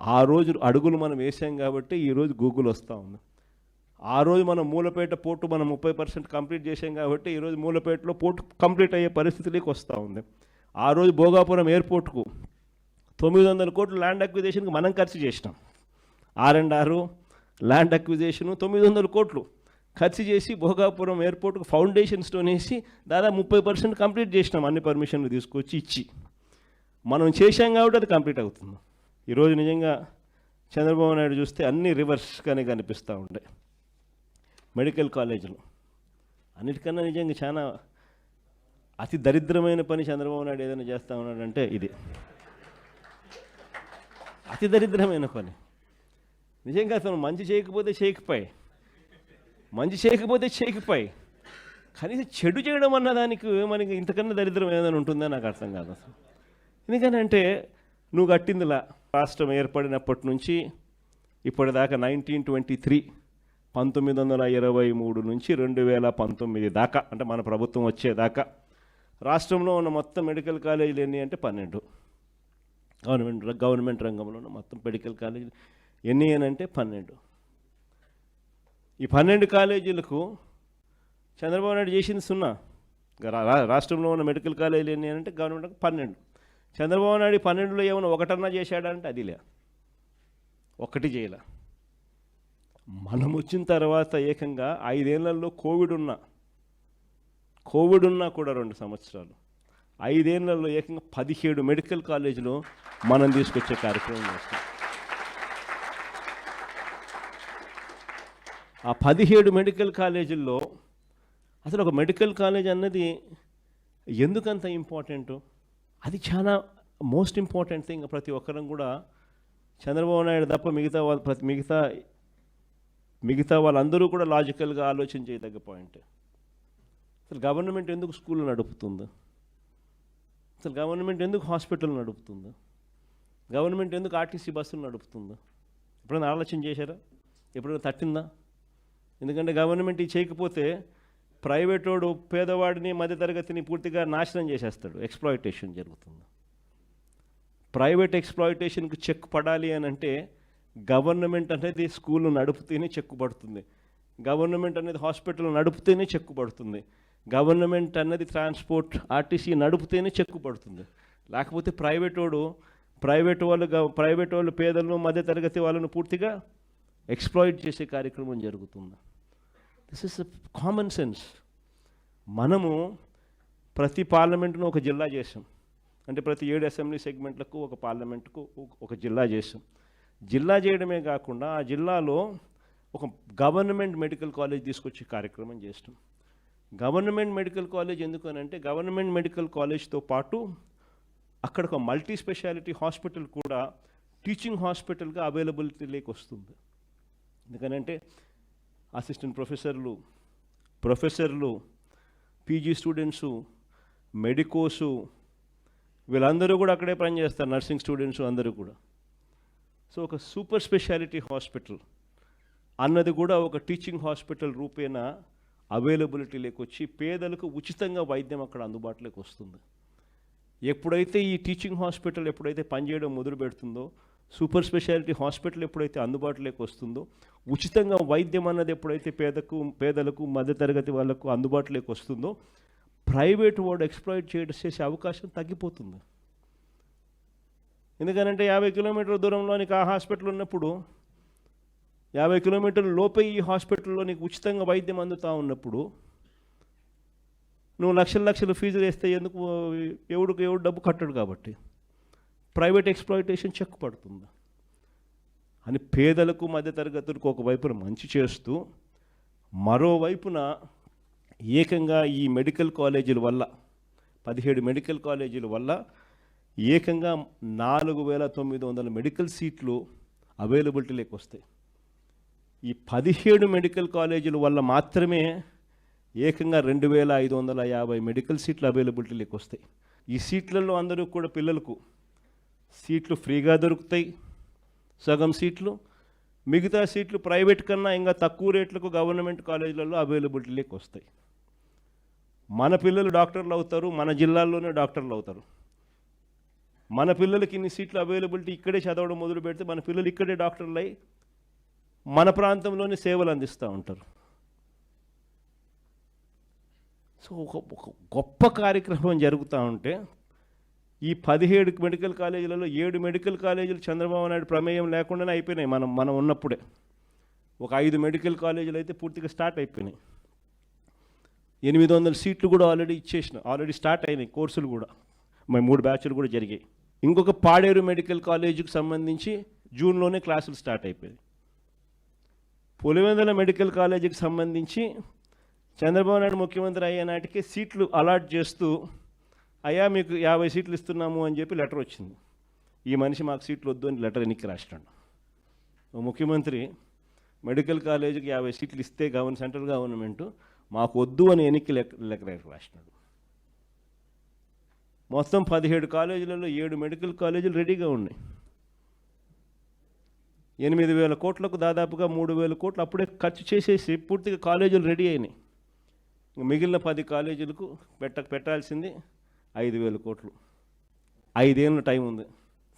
ఆ రోజు అడుగులు మనం వేసాం కాబట్టి ఈరోజు గూగుల్ వస్తూ ఉంది. ఆ రోజు మనం మూలపేట పోర్టు మనం 30% కంప్లీట్ చేసాం కాబట్టి ఈరోజు మూలపేటలో పోర్టు కంప్లీట్ అయ్యే పరిస్థితిలోకి వస్తూ ఉంది. ఆ రోజు భోగాపురం ఎయిర్పోర్ట్కు 900 కోట్లు ల్యాండ్ అక్విజిషన్కి మనం ఖర్చు చేసినాం. R&R ల్యాండ్ అక్విజిషన్ 900 కోట్లు ఖర్చు చేసి భోగాపురం ఎయిర్పోర్ట్కు ఫౌండేషన్ స్టోన్ వేసి దాదాపు 30% కంప్లీట్ చేసినాం. అన్ని పర్మిషన్లు తీసుకొచ్చి ఇచ్చి మనం చేశాం కాబట్టి అది కంప్లీట్ అవుతుంది. ఈరోజు నిజంగా చంద్రబాబు నాయుడు చూస్తే అన్ని రివర్స్గానే కనిపిస్తూ ఉంటాయి. మెడికల్ కాలేజీలు అన్నిటికన్నా నిజంగా చాలా అతి దరిద్రమైన పని చంద్రబాబు నాయుడు ఏదైనా చేస్తూ ఉన్నాడంటే ఇది అతి దరిద్రమైన పని. నిజంగా అసలు మంచి చేయకపోతే చేయకపోయి కనీసం చెడు చేయడం అన్న దానికి మనకి ఇంతకన్నా దరిద్రం ఏదైనా ఉంటుందో నాకు అర్థం కాదు అసలు. ఎందుకంటే నువ్వు కట్టిందిలా రాష్ట్రం ఏర్పడినప్పటి నుంచి ఇప్పటిదాకా 1923 1923 నుంచి 2019 దాకా అంటే మన ప్రభుత్వం వచ్చేదాకా రాష్ట్రంలో ఉన్న మొత్తం మెడికల్ కాలేజీలు ఎన్ని అంటే 12. గవర్నమెంట్ రంగంలో ఉన్న మొత్తం మెడికల్ కాలేజీలు ఎన్ని అని అంటే 12. ఈ 12 కాలేజీలకు చంద్రబాబు నాయుడు చేసింది 0. రాష్ట్రంలో ఉన్న మెడికల్ కాలేజీలు ఎన్ని అంటే గవర్నమెంట్ 12. చంద్రబాబు నాయుడు 12లో ఏమైనా ఒకటన్నా చేశాడంటే అది లే, ఒక్కటి చేయలే. మనం వచ్చిన తర్వాత ఏకంగా 5 ఏళ్లలో కోవిడ్ ఉన్నా కూడా 2 సంవత్సరాలు 5 ఏళ్లలో ఏకంగా 17 మెడికల్ కాలేజీలు మనం తీసుకొచ్చే కార్యక్రమం చేస్తాం. ఆ 17 మెడికల్ కాలేజీల్లో అసలు ఒక మెడికల్ కాలేజ్ అన్నది ఎందుకంత ఇంపార్టెంట్, అది చాలా మోస్ట్ ఇంపార్టెంట్ థింగ్. ప్రతి ఒక్కరం కూడా చంద్రబాబు నాయుడు తప్ప మిగతా వాళ్ళందరూ కూడా లాజికల్గా ఆలోచన చేయదగ్గ పాయింట్. అసలు గవర్నమెంట్ ఎందుకు స్కూల్ నడుపుతుందో, అసలు గవర్నమెంట్ ఎందుకు హాస్పిటల్ నడుపుతుందో, గవర్నమెంట్ ఎందుకు ఆర్టీసీ బస్సులు నడుపుతుందో ఎప్పుడైనా ఆలోచన చేశారా? ఎప్పుడైనా తట్టిందా? ఎందుకంటే గవర్నమెంట్ ఇది చేయకపోతే ప్రైవేట్ వాడు పేదవాడిని మధ్యతరగతిని పూర్తిగా నాశనం చేసేస్తాడు. ఎక్స్ప్లాయిటేషన్ జరుగుతుంది. ప్రైవేట్ ఎక్స్ప్లాయిటేషన్కి చెక్ పడాలి అని అంటే గవర్నమెంట్ అనేది స్కూళ్ళు నడుపుతేనే చెక్కు పడుతుంది, గవర్నమెంట్ అనేది హాస్పిటల్ నడుపుతేనే చెక్కు పడుతుంది, గవర్నమెంట్ అన్నది ట్రాన్స్పోర్ట్ ఆర్టీసీ నడుపుతేనే చెక్కు పడుతుంది. లేకపోతే ప్రైవేట్ వాళ్ళు పేదలను మధ్యతరగతి వాళ్ళను పూర్తిగా ఎక్స్ప్లాయిట్ చేసే కార్యక్రమం జరుగుతుంది. This is common sense. మనము ప్రతి పార్లమెంటును ఒక జిల్లా చేసాం, అంటే ప్రతి 7 అసెంబ్లీ సెగ్మెంట్లకు ఒక పార్లమెంటుకు ఒక జిల్లా చేసాం. జిల్లా చేయడమే కాకుండా ఆ జిల్లాలో ఒక గవర్నమెంట్ మెడికల్ కాలేజ్ తీసుకొచ్చే కార్యక్రమం చేస్తాం. గవర్నమెంట్ మెడికల్ కాలేజ్ ఎందుకనంటే గవర్నమెంట్ మెడికల్ కాలేజ్తో పాటు అక్కడ ఒక మల్టీ స్పెషాలిటీ హాస్పిటల్ కూడా టీచింగ్ హాస్పిటల్గా అవైలబిలిటీలోకి వస్తుంది. ఎందుకనంటే అసిస్టెంట్ ప్రొఫెసర్లు పీజీ స్టూడెంట్సు, మెడికోసు వీళ్ళందరూ కూడా అక్కడే పనిచేస్తారు, నర్సింగ్ స్టూడెంట్స్ అందరూ కూడా. సో ఒక సూపర్ స్పెషాలిటీ హాస్పిటల్ అన్నది కూడా ఒక టీచింగ్ హాస్పిటల్ రూపేణా అవైలబిలిటీలోకి వచ్చి పేదలకు ఉచితంగా వైద్యం అక్కడ అందుబాటులోకి వస్తుంది. ఎప్పుడైతే ఈ టీచింగ్ హాస్పిటల్ ఎప్పుడైతే పనిచేయడం మొదలు పెడుతుందో, సూపర్ స్పెషాలిటీ హాస్పిటల్ ఎప్పుడైతే అందుబాటులోకి వస్తుందో, ఉచితంగా వైద్యం అన్నది ఎప్పుడైతే పేదలకు మధ్యతరగతి వాళ్ళకు అందుబాటులోకి వస్తుందో, ప్రైవేట్ వాడు ఎక్స్ప్లాయిట్ చేసే అవకాశం తగ్గిపోతుంది. ఎందుకనంటే 50 కిలోమీటర్ల దూరంలో నీకు ఆ హాస్పిటల్ ఉన్నప్పుడు 50 కిలోమీటర్ల లోపే ఈ హాస్పిటల్లో నీకు ఉచితంగా వైద్యం అందుతూ ఉన్నప్పుడు నువ్వు లక్షలు ఫీజులు వేస్తే ఎందుకు ఎవడు డబ్బు కట్టడు. కాబట్టి ప్రైవేట్ ఎక్స్ప్లాయిటేషన్ చెక్ పడుతుంది అని పేదలకు మధ్యతరగతులకు ఒకవైపున మంచి చేస్తూ, మరోవైపున ఏకంగా ఈ మెడికల్ కాలేజీల వల్ల 17 మెడికల్ కాలేజీల వల్ల ఏకంగా 4900 మెడికల్ సీట్లు అవైలబిలిటీలోకి వస్తాయి. ఈ 17 మెడికల్ కాలేజీల వల్ల మాత్రమే ఏకంగా 2550 మెడికల్ సీట్లు అవైలబిలిటీలోకి వస్తాయి. ఈ సీట్లలో అందరూ కూడా పిల్లలకు సీట్లు ఫ్రీగా దొరుకుతాయి, సగం సీట్లు, మిగతా సీట్లు ప్రైవేట్ కన్నా ఇంకా తక్కువ రేట్లకు గవర్నమెంట్ కాలేజీలలో అవైలబిలిటీలోకి వస్తాయి. మన పిల్లలు డాక్టర్లు అవుతారు, మన జిల్లాల్లోనే డాక్టర్లు అవుతారు. మన పిల్లలకి ఇన్ని సీట్లు అవైలబిలిటీ ఇక్కడే చదవడం మొదలు పెడితే మన పిల్లలు ఇక్కడే డాక్టర్లు అయి మన ప్రాంతంలోనే సేవలు అందిస్తూ ఉంటారు. సో ఒక గొప్ప కార్యక్రమం జరుగుతూ ఉంటే ఈ 17 మెడికల్ కాలేజీలలో 7 మెడికల్ కాలేజీలు చంద్రబాబు నాయుడు ప్రమేయం లేకుండానే అయిపోయినాయి. మనం ఉన్నప్పుడే ఒక 5 మెడికల్ కాలేజీలు అయితే పూర్తిగా స్టార్ట్ అయిపోయినాయి. 800 సీట్లు కూడా ఆల్రెడీ స్టార్ట్ అయినాయి. కోర్సులు కూడా 3 బ్యాచ్లు కూడా జరిగాయి. ఇంకొక పాడేరు మెడికల్ కాలేజీకి సంబంధించి జూన్లోనే క్లాసులు స్టార్ట్ అయిపోయాయి. పులివెందుల మెడికల్ కాలేజీకి సంబంధించి చంద్రబాబు నాయుడు ముఖ్యమంత్రి అయ్యే నాటికి సీట్లు అలాట్ చేస్తూ అయ్యా మీకు 50 సీట్లు ఇస్తున్నాము అని చెప్పి లెటర్ వచ్చింది. ఈ మనిషి మాకు సీట్లు వద్దు అని లెటర్ ఎన్నిక రాసినాడు. ముఖ్యమంత్రి మెడికల్ కాలేజీకి 50 సీట్లు ఇస్తే సెంట్రల్ గవర్నమెంట్ మాకు వద్దు అని ఎన్నిక లెటర్ రాసినాడు. మొత్తం 17 కాలేజీలలో 7 మెడికల్ కాలేజీలు రెడీగా ఉన్నాయి. 8,000 కోట్లకు దాదాపుగా 3,000 కోట్లు అప్పుడే ఖర్చు చేసేసి పూర్తిగా కాలేజీలు రెడీ అయినాయి. మిగిలిన 10 కాలేజీలకు పెట్టాల్సింది 5,000 కోట్లు. 5 ఏళ్ళ టైం ఉంది.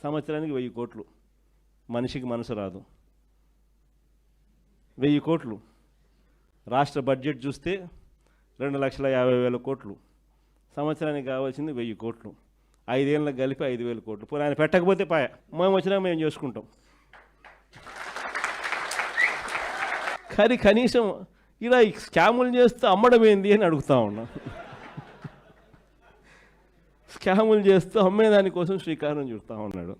సంవత్సరానికి 1,000 కోట్లు. మనిషికి మనసు రాదు. 1,000 కోట్లు. రాష్ట్ర బడ్జెట్ చూస్తే 2,50,000 కోట్లు. సంవత్సరానికి కావాల్సింది 1,000 కోట్లు. 5 ఏళ్ళకి కలిపి 5,000 కోట్లు. పోనీ ఆయన పెట్టకపోతే పాయ, మేము వచ్చినా మేము చేసుకుంటాం. కానీ కనీసం ఇలా స్కాములు చేస్తూ అమ్మడం ఏంది అని అడుగుతా ఉన్నా. స్కాములు చేస్తూ అమ్మేదానికోసం శ్రీకారం చుడతా ఉన్నాడు.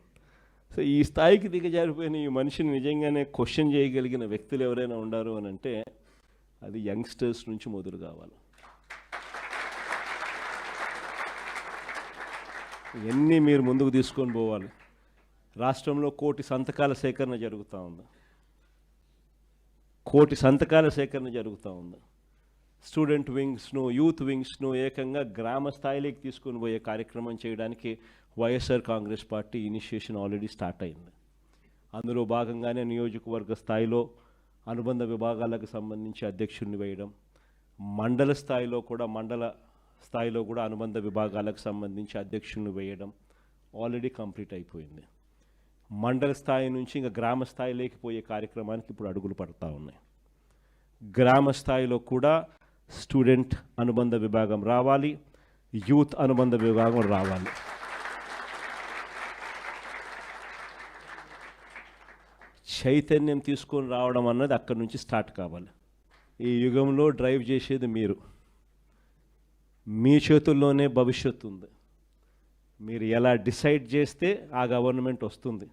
సో ఈ స్థాయికి దిగజారిపోయిన ఈ మనిషిని నిజంగానే క్వశ్చన్ చేయగలిగిన వ్యక్తులు ఎవరైనా ఉండారు అని అంటే అది యంగ్స్టర్స్ నుంచి మొదలు కావాలి. ఇవన్నీ మీరు ముందుకు తీసుకొని పోవాలి. రాష్ట్రంలో 1 కోటి సంతకాల సేకరణ జరుగుతూ ఉంది. 1 కోటి సంతకాల సేకరణ జరుగుతూ ఉంది. స్టూడెంట్ వింగ్స్ను, యూత్ వింగ్స్ను ఏకంగా గ్రామ స్థాయిలోకి తీసుకొని పోయే కార్యక్రమం చేయడానికి YSR Congress party initiation already start అయింది. అందులో భాగంగానే నియోజకవర్గ స్థాయిలో అనుబంధ విభాగాలకు సంబంధించి అధ్యక్షుడిని వేయడం, మండల స్థాయిలో కూడా అనుబంధ విభాగాలకు సంబంధించి అధ్యక్షుడిని వేయడం ఆల్రెడీ కంప్లీట్ అయిపోయింది. మండల స్థాయి నుంచి ఇంకా గ్రామ స్థాయిలోకి పోయే కార్యక్రమానికి ఇప్పుడు అడుగులు పడుతూ ఉన్నాయి. గ్రామ స్థాయిలో కూడా స్టూడెంట్ అనుబంధ విభాగం రావాలి, యూత్ అనుబంధ విభాగం రావాలి. చైతన్యం తీసుకొని రావడం అన్నది అక్కడి నుంచి స్టార్ట్ కావాలి. ఈ యుగంలో డ్రైవ్ చేసేది మీరు. మీ చేతుల్లోనే భవిష్యత్తు ఉంది. మీరు ఎలా డిసైడ్ చేస్తే ఆ గవర్నమెంట్ వస్తుంది.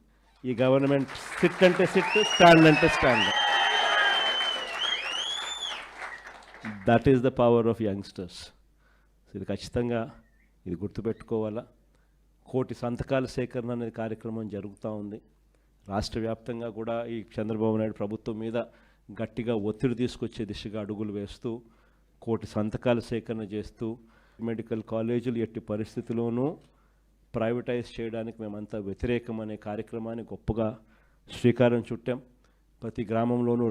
ఈ గవర్నమెంట్ సిట్ అంటే సిట్, స్టాండ్ అంటే stand. That is the power of youngsters. ఇది ఖచ్చితంగా ఇది గుర్తుపెట్టుకోవాలా. 1 కోటి సంతకాల సేకరణ అనేది కార్యక్రమం జరుగుతూ ఉంది. రాష్ట్ర వ్యాప్తంగా కూడా ఈ చంద్రబాబు నాయుడు ప్రభుత్వం మీద గట్టిగా ఒత్తిడి తీసుకొచ్చే దిశగా అడుగులు వేస్తూ 1 కోటి సంతకాల సేకరణ చేస్తూ మెడికల్ కాలేజీలు ఎట్టి పరిస్థితుల్లోనూ ప్రైవేటైజ్ చేయడానికి మేమంతా వ్యతిరేకం అనే కార్యక్రమాన్ని గొప్పగా శ్రీకారం చుట్టాం. ప్రతి గ్రామంలోనూ